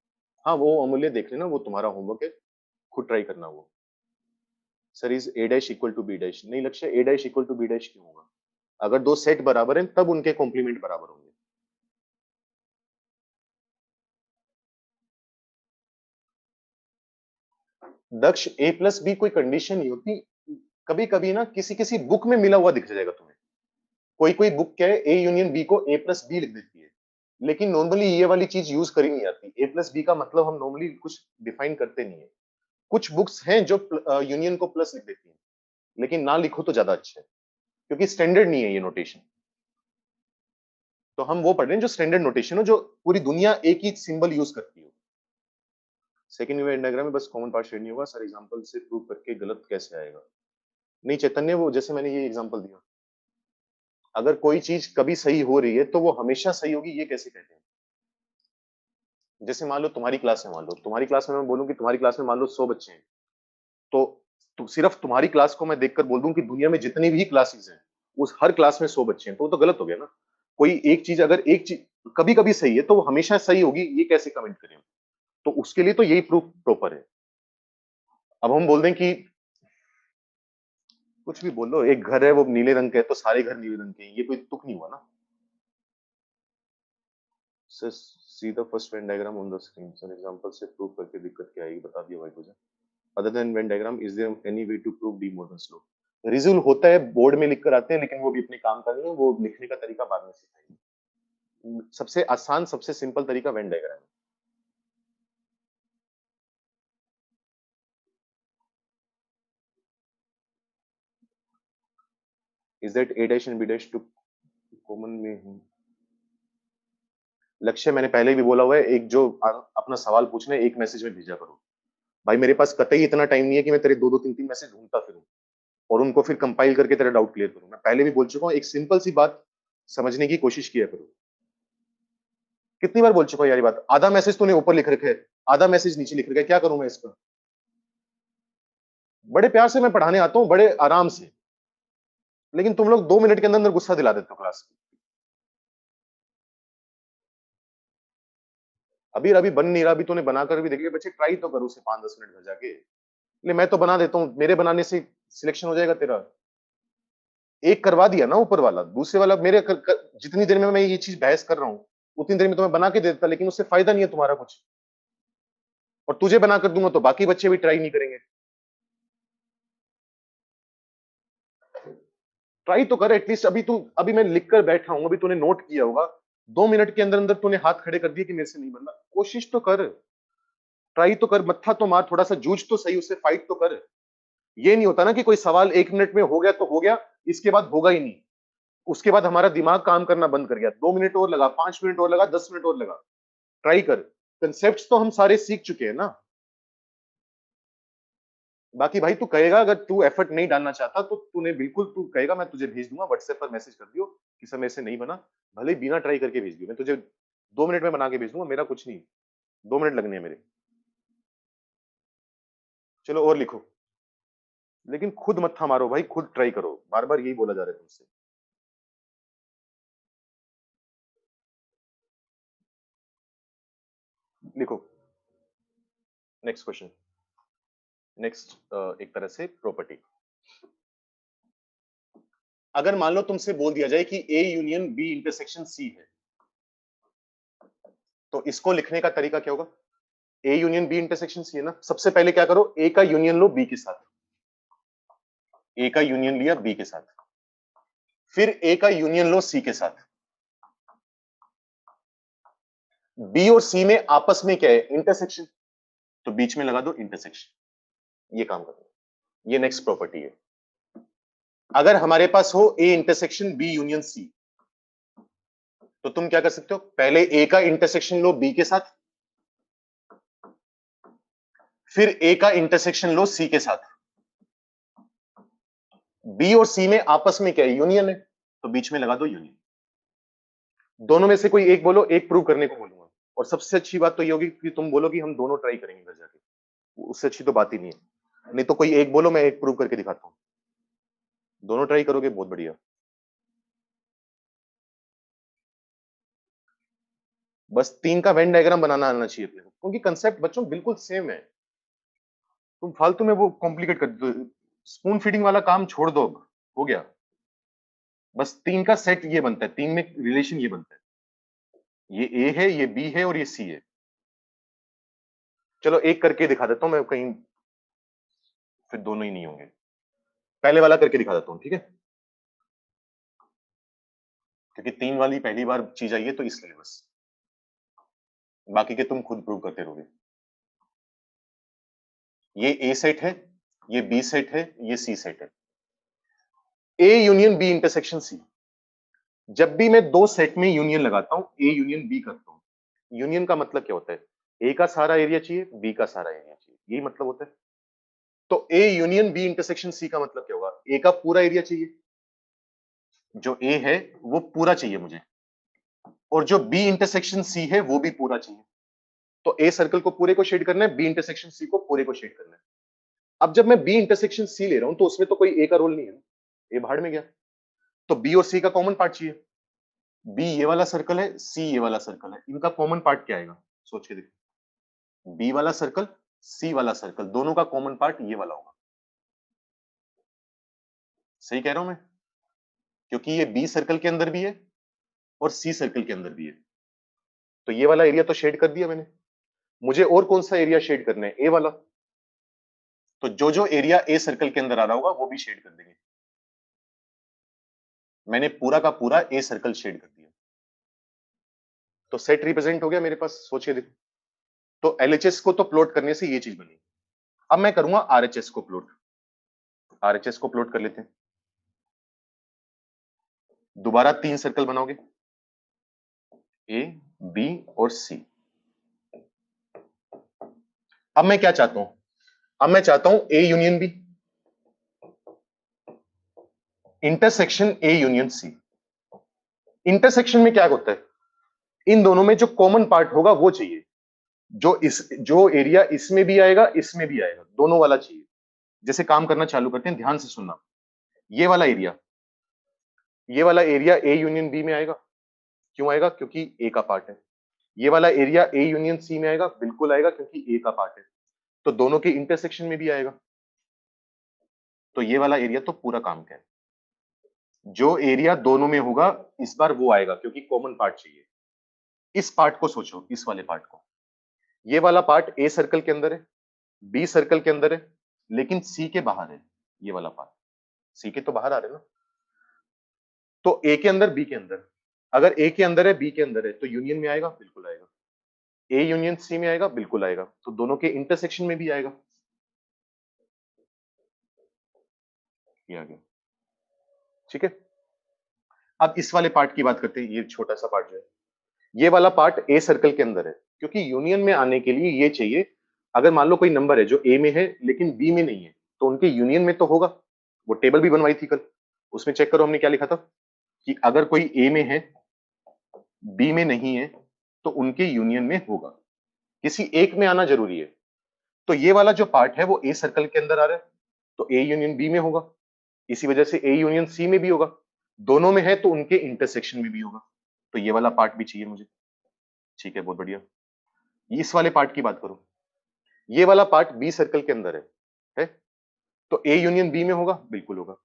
हाँ वो अमूल्य देख लेना, वो तुम्हारा होमवर्क है, खुद ट्राई करना। वो sir is A dash equal to B dash, नहीं Lakshya, A dash equal to B dash क्यों होगा? अगर दो सेट बराबर हैं तब उनके कॉम्प्लीमेंट बराबर होंगे। दक्ष ए प्लस बी कोई कंडीशन नहीं होती, कभी कभी ना किसी किसी बुक में मिला हुआ दिख जाएगा तुम्हें। कोई कोई बुक क्या है, ए यूनियन बी को ए प्लस बी लिख देती है, लेकिन नॉर्मली ये वाली चीज यूज करी नहीं आती। ए प्लस बी का मतलब हम नॉर्मली कुछ डिफाइन करते नहीं है। कुछ बुक्स हैं जो यूनियन को प्लस लिख देती हैं, लेकिन ना लिखो तो ज्यादा अच्छा है, क्योंकि स्टैंडर्ड नहीं है ये नोटेशन। तो हम वो पढ़ रहे हैं जो स्टैंडर्ड नोटेशन हो, जो पूरी दुनिया एक ही सिंबल यूज करती हो। सेकंड वेन डायग्राम में बस कॉमन पार्ट शेड नहीं होगा सर, एग्जांपल से प्रूव करके गलत कैसे आएगा? नहीं चैतन्य, वो जैसे मैंने ये एग्जांपल दिया, अगर कोई चीज कभी सही हो रही है तो वो हमेशा सही होगी, ये कैसे कहते हैं? जैसे मान लो तुम्हारी क्लास में, मान लो तुम्हारी क्लास में मैं बोलूं कि तुम्हारी क्लास में मान लो 100 बच्चे हैं, तो सिर्फ तुम्हारी क्लास को मैं देखकर बोल दूं कि दुनिया में जितनी भी क्लासेस हैं, उस हर क्लास में 100 बच्चे हैं, तो वो तो गलत हो गया ना। कोई एक चीज अगर एक चीज कभी कभी सही है तो वो हमेशा सही होगी, ये कैसे कमेंट करें? तो उसके लिए तो यही प्रूफ प्रॉपर है। अब हम बोल दें कि कुछ भी बोल लो, एक घर है वो नीले रंग का है तो सारे घर नीले रंग के हैं, ये कोई तुक नहीं हुआ ना। Sir see the first Venn diagram on the screen, sir example से प्रूव करके दिक्कत क्या आएगी बता दिया भाई तुझे। Other than Venn diagram is there any way to prove De Morgan law? Result होता है, बोर्ड में लिख कर आते हैं, लेकिन वो भी अपने काम का नहीं है, वो लिखने का तरीका बाद में सिखाएंगे। सबसे आसान सबसे सिंपल तरीका वेन डायग्राम है। Is that A dash and B dash two common में? लक्ष्य मैंने पहले भी बोला हुआ है, एक जो अपना सवाल पूछना है एक मैसेज में भेजा करो। भाई मेरे पास कतई इतना टाइम नहीं है कि मैं तेरे दो दो तीन तीन मैसेज ढूंढता फिरूं और उनको फिर कंपाइल करके तेरा डाउट क्लियर करूं। मैं पहले भी बोल चुका हूं, एक सिंपल सी बात समझने की कोशिश किया करो। कितनी बार बोल चुका हूं यार ये बात? आधा मैसेज तूने ऊपर लिख रखा है, आधा मैसेज नीचे लिख रखा है, क्या करूं मैं इसका? बड़े प्यार से मैं पढ़ाने आता हूं, बड़े आराम से, लेकिन तुम लोग 2 मिनट के अंदर अंदर गुस्सा दिला देते हो क्लास में। अभी अभी बन नहीं रहा, अभी तूने बनाकर भी देखिए, बच्चे ट्राई तो करो उसे 5-10 मिनट में जाके। ले मैं तो बना देता हूँ, मेरे बनाने से सिलेक्शन हो जाएगा तेरा। एक करवा दिया ना ऊपर वाला, दूसरे वाला मेरे जितनी देर में मैं ये चीज बहस कर रहा हूँ उतनी देर में तुम्हें बना के दे देता, लेकिन उससे फायदा नहीं है तुम्हारा कुछ। और तुझे बना कर दूंगा तो बाकी बच्चे भी ट्राई नहीं करेंगे। ट्राई तो कर एटलीस्ट। अभी मैं लिख कर बैठा हूं, अभी तूने नोट किया होगा, 2 मिनट के अंदर अंदर तूने हाथ खड़े कर दिए कि मेरे से नहीं बनना। कोशिश तो कर, ट्राई तो कर, मत्था तो मार, थोड़ा सा जूझ तो सही, उससे फाइट तो कर। ये नहीं होता ना कि कोई सवाल 1 मिनट में हो गया तो हो गया, इसके बाद होगा ही नहीं। उसके बाद हमारा दिमाग काम करना बंद कर गया। 2 मिनट और लगा, 5 मिनट और लगा, 10 मिनट और लगा। ट्राई कर। कंसेप्ट्स तो हम सारे सीख चुके हैं ना। बाकी भाई तू कहेगा, अगर तू एफर्ट नहीं डालना चाहता तो तूने बिल्कुल, तू कहेगा मैं तुझे भेज दूंगा, व्हाट्सएप पर मैसेज कर दियो कि समय से नहीं बना, भले ही बिना ट्राई करके भेज दियो, मैं तुझे 2 मिनट में बना के भेज दूंगा, मेरा कुछ नहीं, 2 मिनट लगने हैं मेरे। चलो और लिखो, लेकिन खुद मत्था मारो भाई, खुद ट्राई करो, बार बार यही बोला जा रहा है तुमसे। लिखो नेक्स्ट क्वेश्चन। नेक्स्ट एक तरह से प्रॉपर्टी। अगर मान लो तुमसे बोल दिया जाए कि A union B intersection C है, तो इसको लिखने का तरीका क्या होगा? A union B intersection C है ना, सबसे पहले क्या करो, ए का यूनियन लो बी के साथ, ए का यूनियन लिया बी के साथ, फिर ए का यूनियन लो सी के साथ। बी और सी में आपस में क्या है? इंटरसेक्शन, तो बीच में लगा दो इंटरसेक्शन, ये काम करो। ये नेक्स्ट प्रॉपर्टी है। अगर हमारे पास हो A intersection B union C, तो तुम क्या कर सकते हो, पहले ए का इंटरसेक्शन लो बी के साथ, फिर ए का इंटरसेक्शन लो सी के साथ। बी और सी में आपस में क्या है? यूनियन है, तो बीच में लगा दो यूनियन। दोनों में से कोई एक बोलो, एक प्रूव करने को बोलूंगा, और सबसे अच्छी बात तो ये होगी कि तुम बोलो कि हम दोनों ट्राई करेंगे घर जाके, उससे अच्छी तो बात ही नहीं है। नहीं तो कोई एक बोलो, मैं एक प्रूव करके दिखाता हूं, दोनों ट्राई करोगे बहुत बढ़िया। बस 3 का वेन डायग्राम बनाना आना चाहिए अपने को, क्योंकि कंसेप्ट बच्चों बिल्कुल सेम है। तुम फालतू में वो कॉम्प्लिकेट कर दो, स्पून फीडिंग वाला काम छोड़ दो, अब हो गया। बस 3 का सेट ये बनता है, 3 में रिलेशन ये बनता है, ये ए है, ये बी है और ये सी है। चलो एक करके दिखा देता हूं मैं, कहीं फिर दोनों ही नहीं होंगे। पहले वाला करके दिखा देता हूं, ठीक है, क्योंकि 3 वाली पहली बार चीज आई है तो इसलिए बस, बाकी के तुम खुद प्रूव करते रहोगे। ये ए सेट है, ये बी सेट है, ये सी सेट है। A union B intersection C. जब भी मैं दो सेट में यूनियन लगाता हूं, ए यूनियन बी करता हूं, यूनियन का मतलब क्या होता है? ए का सारा एरिया चाहिए, बी का सारा एरिया चाहिए, यही मतलब होता है। तो A union B intersection C का मतलब क्या होगा? ए का पूरा एरिया चाहिए, जो ए है वो पूरा चाहिए मुझे, और जो बी इंटरसेक्शन सी है वो भी पूरा चाहिए। तो ए सर्कल को पूरे को शेड करना है, बी इंटरसेक्शन सी को पूरे को शेड करना है। अब जब मैं बी इंटरसेक्शन सी ले रहा हूं, तो उसमें तो कोई ए का रोल नहीं है ना, ए भाड़ में गया, तो बी और सी का कॉमन पार्ट चाहिए। बी ये वाला सर्कल है, सी ये वाला सर्कल है, इनका कॉमन पार्ट क्या आएगा? सोच के देखो, बी वाला सर्कल, सी वाला सर्कल, दोनों का कॉमन पार्ट ये वाला होगा। सही कह रहा हूं मैं? क्योंकि ये बी सर्कल के अंदर भी है और सी सर्कल के अंदर भी है, तो ये वाला एरिया तो शेड कर दिया मैंने। मुझे और कौन सा एरिया शेड करना है? ए वाला। तो जो जो एरिया ए सर्कल के अंदर आ रहा होगा वो भी शेड कर देंगे। मैंने पूरा का पूरा ए सर्कल शेड कर दिया, तो सेट रिप्रेजेंट हो गया मेरे पास। सोच के देखो, तो एलएचएस को तो प्लॉट करने से ये चीज बनी। अब मैं करूंगा आरएचएस को प्लॉट, आरएचएस को प्लॉट कर लेते हैं। दोबारा 3 सर्कल बनाओगे, ए बी और सी। अब मैं क्या चाहता हूं? अब मैं चाहता हूं A union B intersection A union C. Intersection में क्या होता है? इन दोनों में जो कॉमन पार्ट होगा वो चाहिए, जो एरिया इसमें भी आएगा इसमें भी आएगा, दोनों वाला चाहिए। जैसे काम करना चालू करते हैं, ध्यान से सुनना। ये वाला एरिया, ये वाला एरिया ए यूनियन बी में आएगा। क्यों आएगा? क्योंकि ए का पार्ट है। ये वाला एरिया ए यूनियन सी में आएगा, बिल्कुल आएगा, क्योंकि ए का पार्ट है। तो दोनों के इंटरसेक्शन में भी आएगा। तो ये वाला एरिया तो पूरा काम का है। जो एरिया दोनों में होगा इस बार वो आएगा, क्योंकि कॉमन पार्ट चाहिए। इस पार्ट को सोचो, इस वाले पार्ट को। ये वाला पार्ट ए सर्कल के अंदर है, बी सर्कल के अंदर है, लेकिन सी के बाहर है। ये वाला पार्ट सी के तो बाहर आ रहे हैं ना। तो ए के अंदर, बी के अंदर, अगर ए के अंदर है, बी के अंदर है, तो यूनियन में आएगा, बिल्कुल आएगा। ए यूनियन सी में आएगा, बिल्कुल आएगा। तो दोनों के इंटरसेक्शन में भी आएगा। ये आ गया, ठीक है। अब इस वाले पार्ट की बात करते हैं, ये छोटा सा पार्ट जो है, ये वाला पार्ट ए सर्कल के अंदर है, क्योंकि यूनियन में आने के लिए ये चाहिए, अगर मान लो कोई नंबर है जो ए में है लेकिन बी में नहीं है, तो उनके यूनियन में तो होगा। वो टेबल भी बनवाई थी कल, उसमें चेक करो हमने क्या लिखा था कि अगर कोई ए में है बी में नहीं है तो उनके यूनियन में होगा, किसी एक में आना जरूरी है। तो ये वाला जो पार्ट है वो ए सर्कल के अंदर आ रहा है, तो ए यूनियन बी में होगा, इसी वजह से ए यूनियन सी में भी होगा, दोनों में है तो उनके इंटरसेक्शन में भी होगा। तो ये वाला पार्ट भी चाहिए मुझे। ठीक है, बहुत बढ़िया। इस वाले पार्ट की बात करो, ये वाला पार्ट बी सर्कल के अंदर है? तो ए यूनियन बी में होगा, बिल्कुल होगा।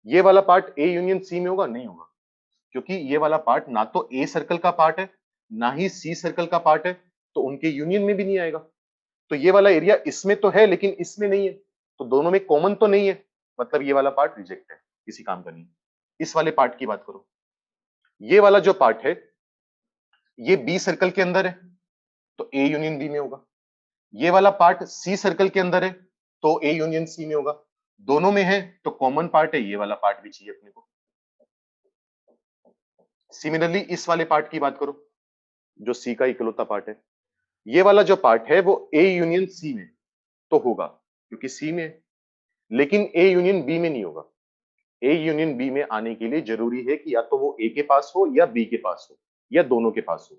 ये वाला पार्ट ए यूनियन सी में होगा, नहीं होगा, क्योंकि ये वाला पार्ट ना तो ए सर्कल का पार्ट है ना ही सी सर्कल का पार्ट है, तो उनके यूनियन में भी नहीं आएगा। तो ये वाला एरिया इसमें तो है लेकिन इसमें नहीं है, तो दोनों में कॉमन तो नहीं है, मतलब ये वाला पार्ट रिजेक्ट है, किसी काम का नहीं। इस वाले पार्ट की बात करो, ये वाला जो पार्ट है ये बी सर्कल के अंदर है, तो ए यूनियन बी में होगा। ये वाला पार्ट सी सर्कल के अंदर है, तो ए यूनियन सी में होगा। दोनों में है तो कॉमन पार्ट है, ये वाला पार्ट भी चाहिए अपने को। सिमिलरली इस वाले पार्ट की बात करो, जो सी का इकलौता पार्ट है, ये वाला जो पार्ट है वो ए यूनियन सी में तो होगा, क्योंकि सी में है, लेकिन ए यूनियन बी में नहीं होगा। ए यूनियन बी में आने के लिए जरूरी है कि या तो वो ए के पास हो या बी के पास हो या दोनों के पास हो।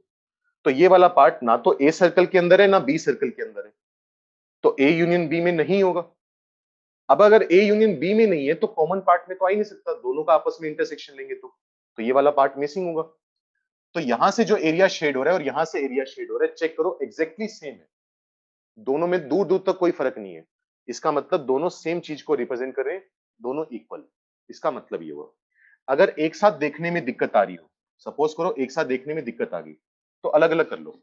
तो ये वाला पार्ट ना तो ए सर्कल के अंदर है ना बी सर्कल के अंदर है, तो ए यूनियन बी में नहीं होगा। अब अगर ए यूनियन बी में नहीं है तो कॉमन पार्ट में तो आ ही नहीं सकता, दोनों का आपस में इंटरसेक्शन लेंगे तो ये वाला पार्ट मिसिंग होगा। तो यहां से जो एरिया शेड हो रहा है और यहां से एरिया शेड हो रहा है, चेक करो एग्जैक्टली सेम है, दोनों में दूर दूर तक कोई फर्क नहीं है। इसका मतलब दोनों सेम चीज को रिप्रेजेंट कर रहे हैं, दोनों इक्वल। इसका मतलब ये हुआ, अगर एक साथ देखने में दिक्कत आ रही हो, सपोज करो एक साथ देखने में दिक्कत आ गई, तो अलग अलग कर लो।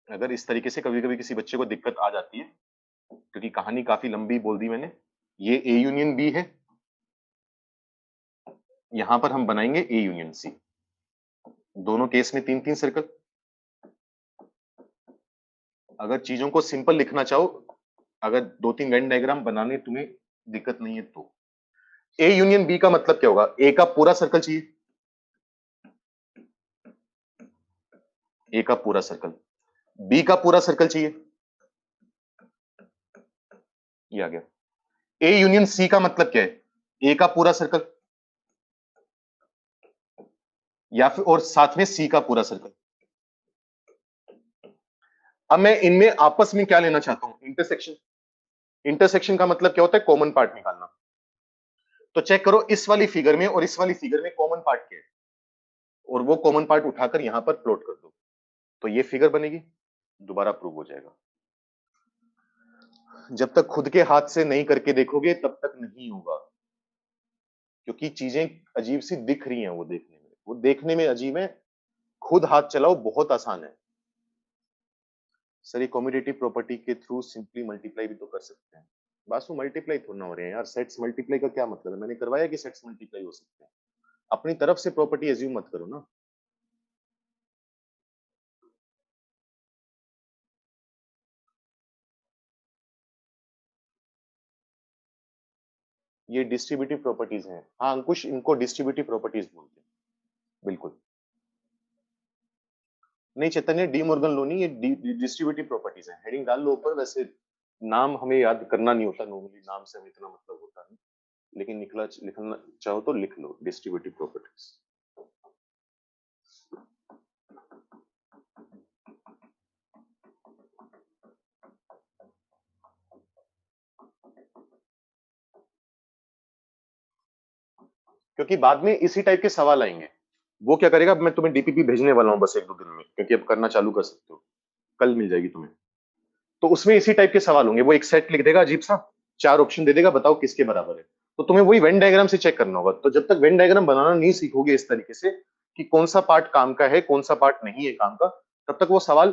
अगर इस तरीके से कभी कभी किसी बच्चे को दिक्कत आ जाती है, क्योंकि कहानी काफी लंबी बोल दी मैंने, ये ए यूनियन बी है, यहां पर हम बनाएंगे ए यूनियन सी, दोनों केस में तीन तीन सर्कल। अगर चीजों को सिंपल लिखना चाहो, अगर दो तीन वेन डायग्राम बनाने तुम्हें दिक्कत नहीं है तो ए यूनियन बी का मतलब क्या होगा, ए का पूरा सर्कल चाहिए, ए का पूरा सर्कल, बी का पूरा सर्कल चाहिए, ये आ गया। ए यूनियन सी का मतलब क्या है, ए का पूरा सर्कल या फिर और साथ में सी का पूरा सर्कल। अब मैं इनमें आपस में क्या लेना चाहता हूं, इंटरसेक्शन। इंटरसेक्शन का मतलब क्या होता है, कॉमन पार्ट निकालना। तो चेक करो इस वाली फिगर में और इस वाली फिगर में कॉमन पार्ट क्या है, और वो कॉमन पार्ट उठाकर यहां पर प्लॉट कर दो, तो ये फिगर बनेगी, दोबारा प्रूव हो जाएगा। जब तक खुद के हाथ से नहीं करके देखोगे तब तक नहीं होगा, क्योंकि चीजें अजीब सी दिख रही हैं, वो देखने में अजीब है, खुद हाथ चलाओ बहुत आसान है। सर ये कम्यूटेटिव प्रॉपर्टी के थ्रू सिंपली मल्टीप्लाई भी तो कर सकते हैं। बासु मल्टीप्लाई थोड़ा ना हो रहे हैं यार, सेट्स मल्टीप्लाई का क्या मतलब है, मैंने करवाया कि सेट्स मल्टीप्लाई हो सकते हैं, अपनी तरफ से प्रॉपर्टी एज्यूम मत करो ना। ये डिस्ट्रीब्यूटिव प्रॉपर्टीज हैं, हाँ अंकुश, इनको डिस्ट्रीब्यूटिव प्रॉपर्टीज बोलते हैं, बिल्कुल। नहीं चैतन्य, डी मॉर्गन लो नहीं, ये डिस्ट्रीब्यूटिव प्रॉपर्टीज हैं, हेडिंग डाल लो ऊपर। वैसे नाम हमें याद करना नहीं होता, नॉर्मली नाम से हमें इतना मतलब होता नहीं, लेकिन लिखना चाहो तो लिख लो डिस्ट्रीब्यूटिव प्रॉपर्टीज। क्योंकि बाद में इसी टाइप के सवाल आएंगे। वो क्या करेगा, अब मैं तुम्हें डीपीपी भेजने वाला हूँ बस एक दो दिन में, क्योंकि अब करना चालू कर सकते हो, कल मिल जाएगी तुम्हें। तो उसमें इसी टाइप के सवाल होंगे, वो एक सेट लिख देगा अजीब सा, चार ऑप्शन दे देगा, बताओ किसके बराबर है। तो तुम्हें वही वेन डायग्राम से चेक करना होगा। तो जब तक वेन डायग्राम बनाना नहीं सीखोगे इस तरीके से कि कौन सा पार्ट काम का है कौन सा पार्ट नहीं है काम का, तब तक वो सवाल,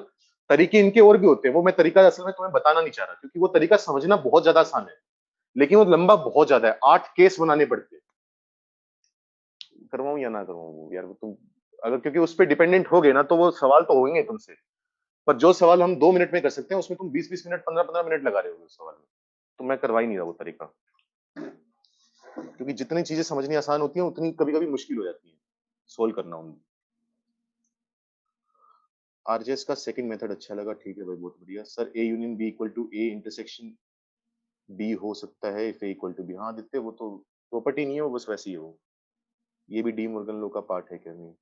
तरीके इनके और भी होते हैं, वो मैं तरीका असल में तुम्हें बताना नहीं चाह रहा, क्योंकि वो तरीका समझना बहुत ज्यादा आसान है, लेकिन वो लंबा बहुत ज्यादा है, 8 केस बनाने पड़ते हैं। करवाऊं या ना करवाऊं यार, तुम अगर क्योंकि उस पर डिपेंडेंट हो गए ना तो वो सवाल तो होंगे तुमसे, पर जो सवाल हम 2 मिनट में कर सकते हैं उसमें तुम 20-20 मिनट 15-15 मिनट लगा रहे हो उस सवाल में, तो मैं करवा ही नहीं रहा वो तरीका। क्योंकि जितनी चीजें समझनी आसान होती हैं उतनी कभी-कभी मुश्किल हो जाती हैं सोल्व करना उन्हें। आरजेएस का सेकंड मेथड अच्छा लगा, ठीक है भाई, बहुत बढ़िया। Sir A union B equal to A intersection B हो सकता है if A equal to B. हाँ आदित्य, वो तो प्रॉपर्टी नहीं है, वो बस वैसी ही हो। ये भी डी मॉर्गन लॉ का पार्ट है क्या? नहीं।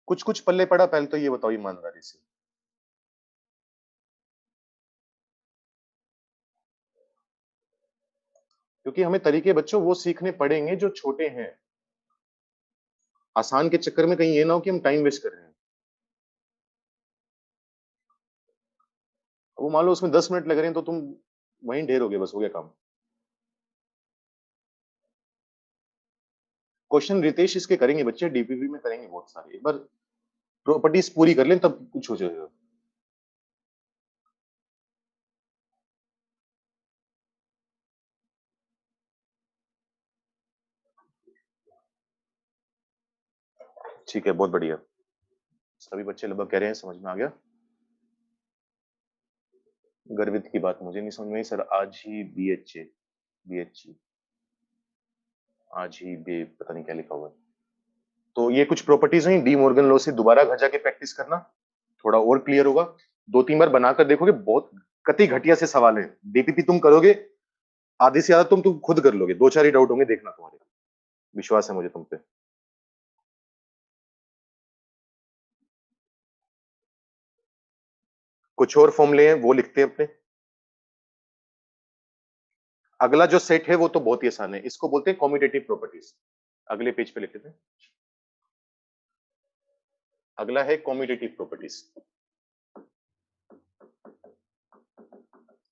कुछ कुछ पल्ले पड़ा, पहले तो ये बताओ ईमानदारी से। क्योंकि हमें तरीके बच्चों वो सीखने पड़ेंगे जो छोटे हैं। आसान के चक्कर में कहीं ये ना हो कि हम टाइम वेस्ट कर रहे हैं। वो मान लो उसमें 10 मिनट लग रहे हैं तो तुम वहीं ढेर हो गए, बस हो गया काम। क्वेश्चन रितेश इसके करेंगे बच्चे, डीपीपी में करेंगे बहुत सारे। एक बार प्रॉपर्टीज पूरी कर लें तब कुछ हो जाएगा। ठीक है, बहुत बढ़िया। सभी बच्चे लगभग कह रहे हैं समझ में आ गया। गर्वित की बात मुझे नहीं समझ में आई सर। आज ही बीएचए बीएचई आज ही बे पता नहीं क्या लिखा हुआ है। तो ये कुछ प्रॉपर्टीज हैं डी मॉर्गन लॉ से, दोबारा घर जाके प्रैक्टिस करना, थोड़ा और क्लियर होगा। 2-3 बार बनाकर देखोगे, बहुत कति घटिया से सवाल है। डीपीपी तुम करोगे, आधे से ज्यादा तुम खुद कर लोगे, 2-4 ही डाउट होंगे, देखना तुम्हारे। विश्वास है मुझे तुम पे। कुछ और फॉर्मूले हैं वो लिखते हैं अपने। अगला जो सेट है वो तो बहुत ही आसान है, इसको बोलते हैं कॉम्यूटेटिव प्रॉपर्टीज। अगले पेज पे लिख लेते हैं। अगला है कॉम्यूटेटिव प्रॉपर्टीज।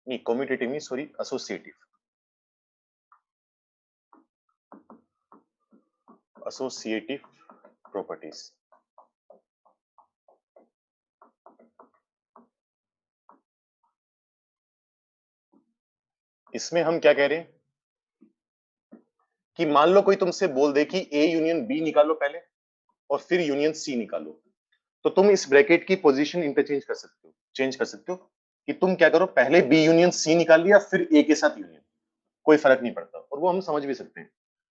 नहीं, कॉम्यूटेटिव नहीं, सॉरी, एसोसिएटिव। Associative properties. इसमें हम क्या कह रहे हैं कि मान लो कोई तुमसे बोल दे कि ए यूनियन बी निकालो पहले और फिर यूनियन सी निकालो, तो तुम इस ब्रैकेट की पोजीशन इंटरचेंज कर सकते हो, चेंज कर सकते हो कि तुम क्या करो, पहले बी यूनियन सी निकाल लिया फिर ए के साथ यूनियन, कोई फर्क नहीं पड़ता, और वो हम समझ भी सकते हैं।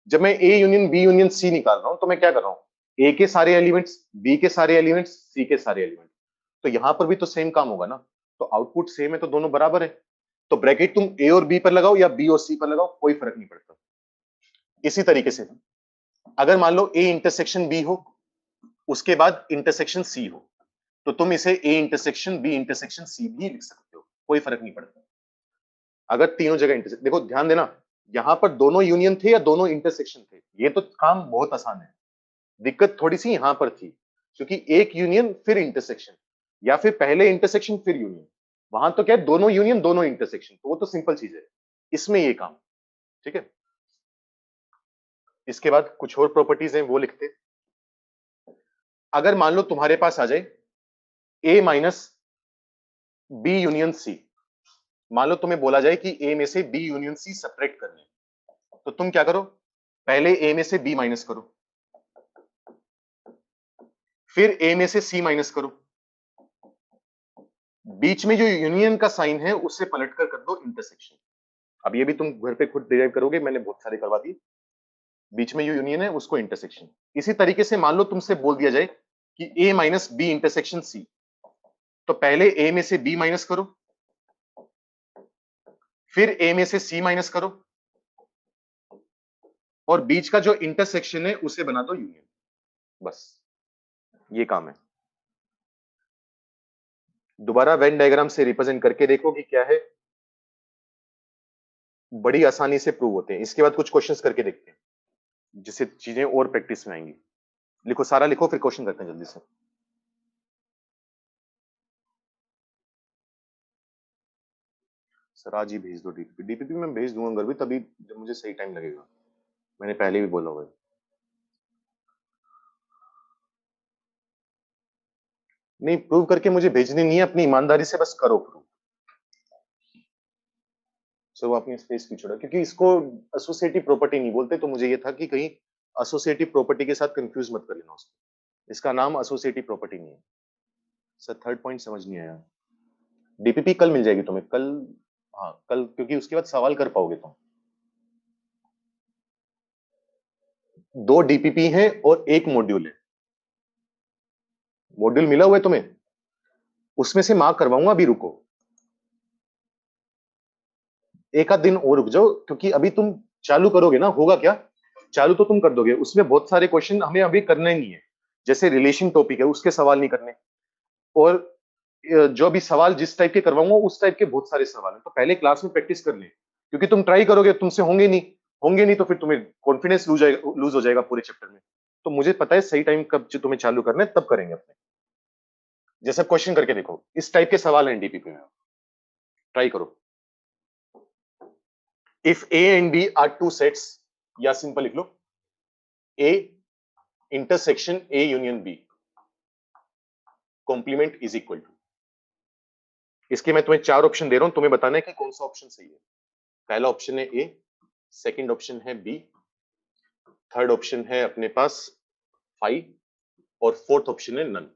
जब मैं A union B union C निकाल रहा हूं तो मैं क्या कर रहा हूं, ए के सारे एलिमेंट्स, बी के सारे एलिमेंट्स, सी के सारे एलिमेंट। तो यहां पर भी तो सेम काम होगा ना, तो आउटपुट सेम है तो दोनों बराबर है। तो ब्रैकेट तुम ए और बी पर लगाओ या बी और सी पर लगाओ, कोई फर्क नहीं पड़ता। इसी तरीके से अगर मान लो ए इंटरसेक्शन बी हो, उसके बाद इंटरसेक्शन सी हो, तो तुम इसे A intersection B intersection C भी लिख सकते हो, कोई फर्क नहीं पड़ता। अगर तीनों जगह इंटरसेक्ट, देखो ध्यान देना, यहां पर दोनों यूनियन थे या दोनों इंटरसेक्शन थे, ये तो काम बहुत आसान है। दिक्कत थोड़ी सी यहां पर थी, क्योंकि एक यूनियन फिर इंटरसेक्शन, या फिर पहले इंटरसेक्शन फिर यूनियन। वहां तो क्या है, दोनों यूनियन दोनों इंटरसेक्शन, तो वो तो सिंपल चीज है। इसमें ये काम, ठीक है। इसके बाद कुछ और प्रॉपर्टीज हैं वो लिखते हैं। अगर मान लो तुम्हारे पास आ जाए ए माइनस बी यूनियन सी, मान लो तुम्हें बोला जाए कि ए में से बी यूनियन सी सेपरेट करने, तो तुम क्या करो, पहले ए में से बी माइनस करो, फिर ए में से सी माइनस करो, बीच में जो यूनियन का साइन है उससे पलटकर कर दो इंटरसेक्शन। अब ये भी तुम घर पे खुद डिराइव करोगे, मैंने बहुत सारे करवा दिए। बीच में जो यूनियन है उसको इंटरसेक्शन। इसी तरीके से मान लो तुमसे बोल दिया जाए कि ए माइनस बी इंटरसेक्शन सी, तो पहले ए में से बी माइनस करो, फिर ए में से सी माइनस करो, और बीच का जो इंटरसेक्शन है उसे बना दो यूनियन। बस ये काम है। दोबारा वेन डायग्राम से रिप्रेजेंट करके देखो कि क्या है, बड़ी आसानी से प्रूव होते हैं। इसके बाद कुछ क्वेश्चंस करके देखते हैं जिससे चीजें और प्रैक्टिस में आएंगी। लिखो, सारा लिखो, फिर क्वेश्चन करते हैं जल्दी से। सर आज ही भेज दो डीपीपी। डीपीपी मैं भेज दूंगा घर भी, तभी जब मुझे सही टाइम लगेगा। मैंने पहले भी बोला हुआ है। नहीं, प्रूव करके मुझे भेजनी नहीं है, अपनी ईमानदारी से बस करो प्रूव। सो वो अपनी स्पेस क्यों छोड़ा, क्योंकि इसको एसोसिएटिव प्रॉपर्टी नहीं बोलते, तो मुझे ये था कि कहीं एसोसिएटिव प्रॉपर्टी के साथ कंफ्यूज मत कर लेना उसको। इसका नाम एसोसिएटिव प्रॉपर्टी नहीं है सर। थर्ड पॉइंट समझ नहीं आया। डीपीपी कल मिल जाएगी तुम्हें कल। हाँ कल, क्योंकि उसके बाद सवाल कर पाओगे तुम। दो डीपीपी हैं और एक मॉड्यूल है। मॉड्यूल मिला हुआ है तुम्हें, उसमें से मार्क करवाऊंगा। अभी रुको, एक आध दिन और रुक जाओ, क्योंकि अभी तुम चालू करोगे ना, होगा क्या, चालू तो तुम कर दोगे, उसमें बहुत सारे क्वेश्चन हमें अभी करने नहीं है। जैसे रिलेशन टॉपिक है, उसके सवाल नहीं करने। और जो भी सवाल जिस टाइप के करवाऊंगा उस टाइप के बहुत सारे सवाल हैं, तो पहले क्लास में प्रैक्टिस कर ले, क्योंकि तुम ट्राई करोगे तुमसे होंगे नहीं। होंगे नहीं तो फिर तुम्हें कॉन्फिडेंस लूज हो जाएगा पूरे चैप्टर में। तो मुझे पता है सही टाइम कब जो तुम्हें चालू करना है तब करेंगे अपने। जैसा क्वेश्चन करके देखो, इस टाइप के सवाल हैं डीपीपी में, ट्राई करो। If A and B are two sets, या सिंपल लिख लो, A intersection A union B complement is equal to. इसके मैं तुम्हें चार ऑप्शन दे रहा हूं, तुम्हें बताना है कि कौन सा ऑप्शन सही है। पहला ऑप्शन है ए, सेकंड ऑप्शन है बी, थर्ड ऑप्शन है अपने पास 5, और फोर्थ ऑप्शन है नन।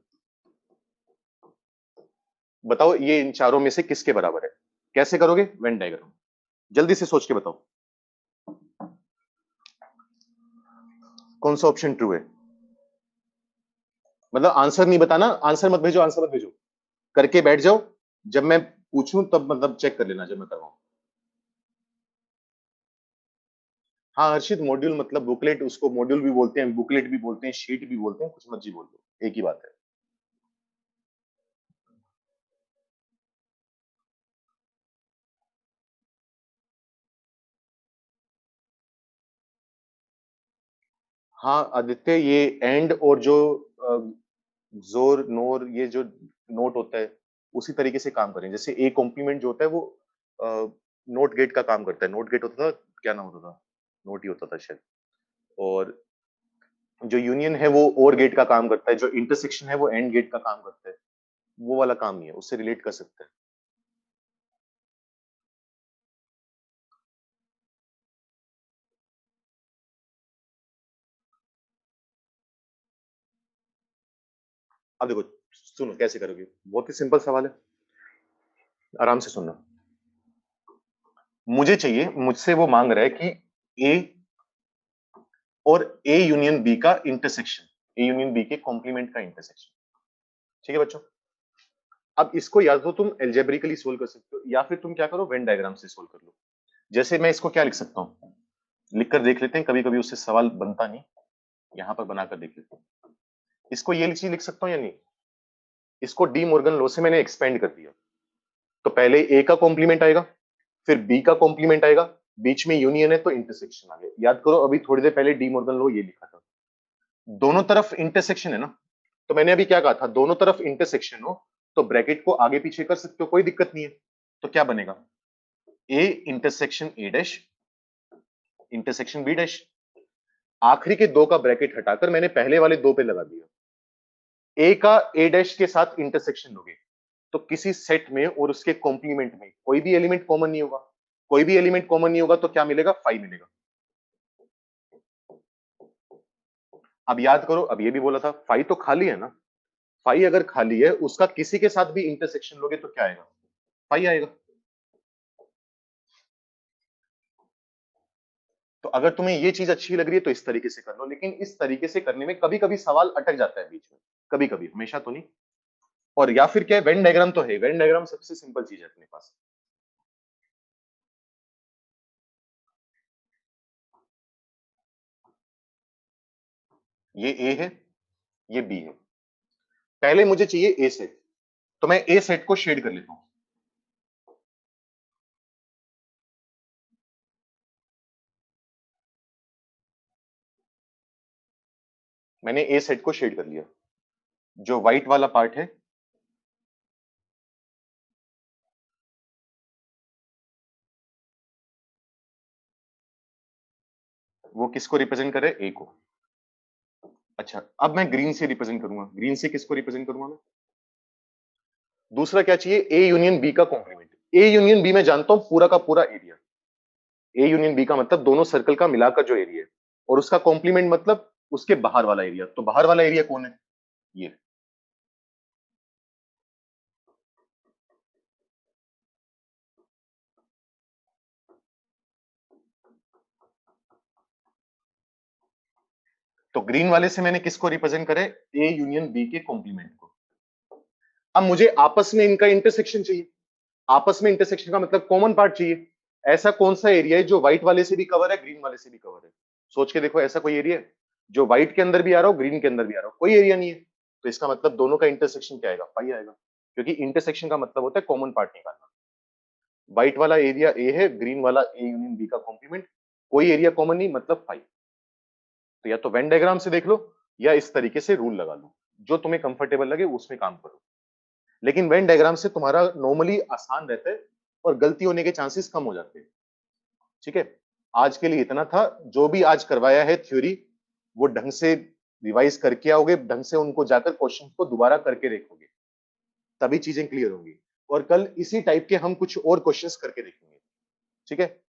बताओ ये इन चारों में से किसके बराबर है। कैसे करोगे, वेन डायग्राम। जल्दी से सोच के बताओ कौन सा ऑप्शन ट्रू है। मतलब आंसर नहीं बताना, आंसर मत भेजो, आंसर मत भेजो, करके बैठ जाओ। जब मैं पूछूं तब मतलब चेक कर लेना जब मैं करवाऊं। हाँ हर्षित, मॉड्यूल मतलब बुकलेट, उसको मॉड्यूल भी बोलते हैं, बुकलेट भी बोलते हैं, शीट भी बोलते हैं, कुछ मर्जी बोल दो, एक ही बात है। हाँ आदित्य, ये एंड और जो जोर नोर, ये जो नोट होता है उसी तरीके से काम करें। जैसे ए कॉम्प्लीमेंट जो होता है वो नोट गेट का काम करता है। नोट गेट होता था, क्या नाम होता था, नोट ही होता था शायद। और जो यूनियन है वो और गेट का काम करता है, जो इंटरसेक्शन है वो एंड गेट का काम करता है। वो वाला काम नहीं है, उससे रिलेट कर सकते हैं। अब देखो, सुनो कैसे करोगे, बहुत ही सिंपल सवाल है, आराम से सुनना। मुझे चाहिए, मुझसे वो मांग रहा है कि ए और ए यूनियन बी का इंटरसेक्शन, ए यूनियन बी के कॉम्प्लीमेंट का इंटरसेक्शन। ठीक है बच्चों, अब इसको या तो तुम एल्जेब्रिकली सोल्व कर सकते हो, या फिर तुम क्या करो, वेन डायग्राम से सोल्व कर लो। जैसे मैं इसको क्या लिख सकता हूं, लिखकर देख लेते हैं, कभी कभी उससे सवाल बनता नहीं। यहां पर बनाकर देख लेते हैं। इसको ये चीज लिख सकता हूं या नहीं, इसको डी मॉर्गन लॉ से मैंने एक्सपेंड कर दिया। तो पहले ए का कॉम्प्लीमेंट आएगा, फिर बी का कॉम्प्लीमेंट आएगा, बीच में यूनियन है तो इंटरसेक्शन आ गया। याद करो अभी थोड़ी देर पहले डी मॉर्गन लॉ ये लिखा था, दोनों तरफ इंटरसेक्शन है ना। तो मैंने अभी क्या कहा था, दोनों तरफ इंटरसेक्शन हो तो ब्रैकेट को आगे पीछे कर सकते हो, कोई दिक्कत नहीं है। तो क्या बनेगा, A intersection A dash intersection B dash. आखिरी के दो का ब्रैकेट हटाकर मैंने पहले वाले दो पे लगा दिया। ए का ए डैश के साथ इंटरसेक्शन लोगे तो किसी सेट में और उसके कॉम्प्लीमेंट में कोई भी एलिमेंट कॉमन नहीं होगा। कोई भी एलिमेंट कॉमन नहीं होगा तो क्या मिलेगा, 5 मिलेगा। अब याद करो, अब ये भी बोला था 5 तो खाली है ना। 5 अगर खाली है, उसका किसी के साथ भी इंटरसेक्शन लोगे तो क्या आएगा, 5 आएगा। तो अगर तुम्हें ये चीज अच्छी लग रही है तो इस तरीके से कर लो, लेकिन इस तरीके से करने में कभी कभी सवाल अटक जाता है बीच में, कभी कभी, हमेशा तो नहीं। और या फिर क्या है, वेन डायग्राम तो है, वेन डायग्राम सबसे सिंपल चीज है अपने पास। ये ए है, ये बी है। पहले मुझे चाहिए ए सेट, तो मैं ए सेट को शेड कर लेता हूं। मैंने ए सेट को शेड कर लिया। जो व्हाइट वाला पार्ट है, वो किसको रिप्रेजेंट करे, ए को। अच्छा, अब मैं ग्रीन से रिप्रेजेंट करूंगा। ग्रीन से किसको रिप्रेजेंट करूंगा मैं, दूसरा क्या चाहिए, ए यूनियन बी का कॉम्प्लीमेंट। ए यूनियन बी मैं जानता हूं पूरा का पूरा एरिया। ए यूनियन बी का मतलब दोनों सर्कल का मिलाकर जो एरिया है, और उसका कॉम्प्लीमेंट मतलब उसके बाहर वाला एरिया। तो बाहर वाला एरिया कौन है, ये तो ग्रीन वाले से मैंने किसको रिप्रेजेंट करे, ए यूनियन बी के कॉम्प्लीमेंट को। अब मुझे आपस में इनका इंटरसेक्शन चाहिए, आपस में इंटरसेक्शन का मतलब कॉमन पार्ट चाहिए। ऐसा कौन सा एरिया है जो व्हाइट वाले से भी कवर है, ग्रीन वाले से भी कवर है? सोच के देखो, ऐसा कोई एरिया है जो व्हाइट के अंदर भी आ रहा हो, ग्रीन के अंदर भी आ रहा हो? कोई एरिया नहीं है। तो इसका मतलब दोनों का इंटरसेक्शन क्या आएगा, पाई आएगा, क्योंकि इंटरसेक्शन का मतलब होता है कॉमन पार्ट निकालना। व्हाइट वाला एरिया ए है, ग्रीन वाला ए यूनियन बी का कॉम्प्लीमेंट, कोई एरिया कॉमन नहीं, मतलब फाइव। तो या तो वेन डायग्राम से देख लो या इस तरीके से रूल लगा लो, जो तुम्हें कंफर्टेबल लगे उसमें काम करो। लेकिन वेन डायग्राम से तुम्हारा नॉर्मली आसान रहता है और गलती होने के चांसेस कम हो जाते हैं। ठीक है, आज के लिए इतना था। जो भी आज करवाया है थ्योरी, वो ढंग से रिवाइज करके आओगे, ढंग से उनको जाकर क्वेश्चन को दोबारा करके देखोगे, तभी चीजें क्लियर होंगी। और कल इसी टाइप के हम कुछ और क्वेश्चंस करके देखेंगे। ठीक है।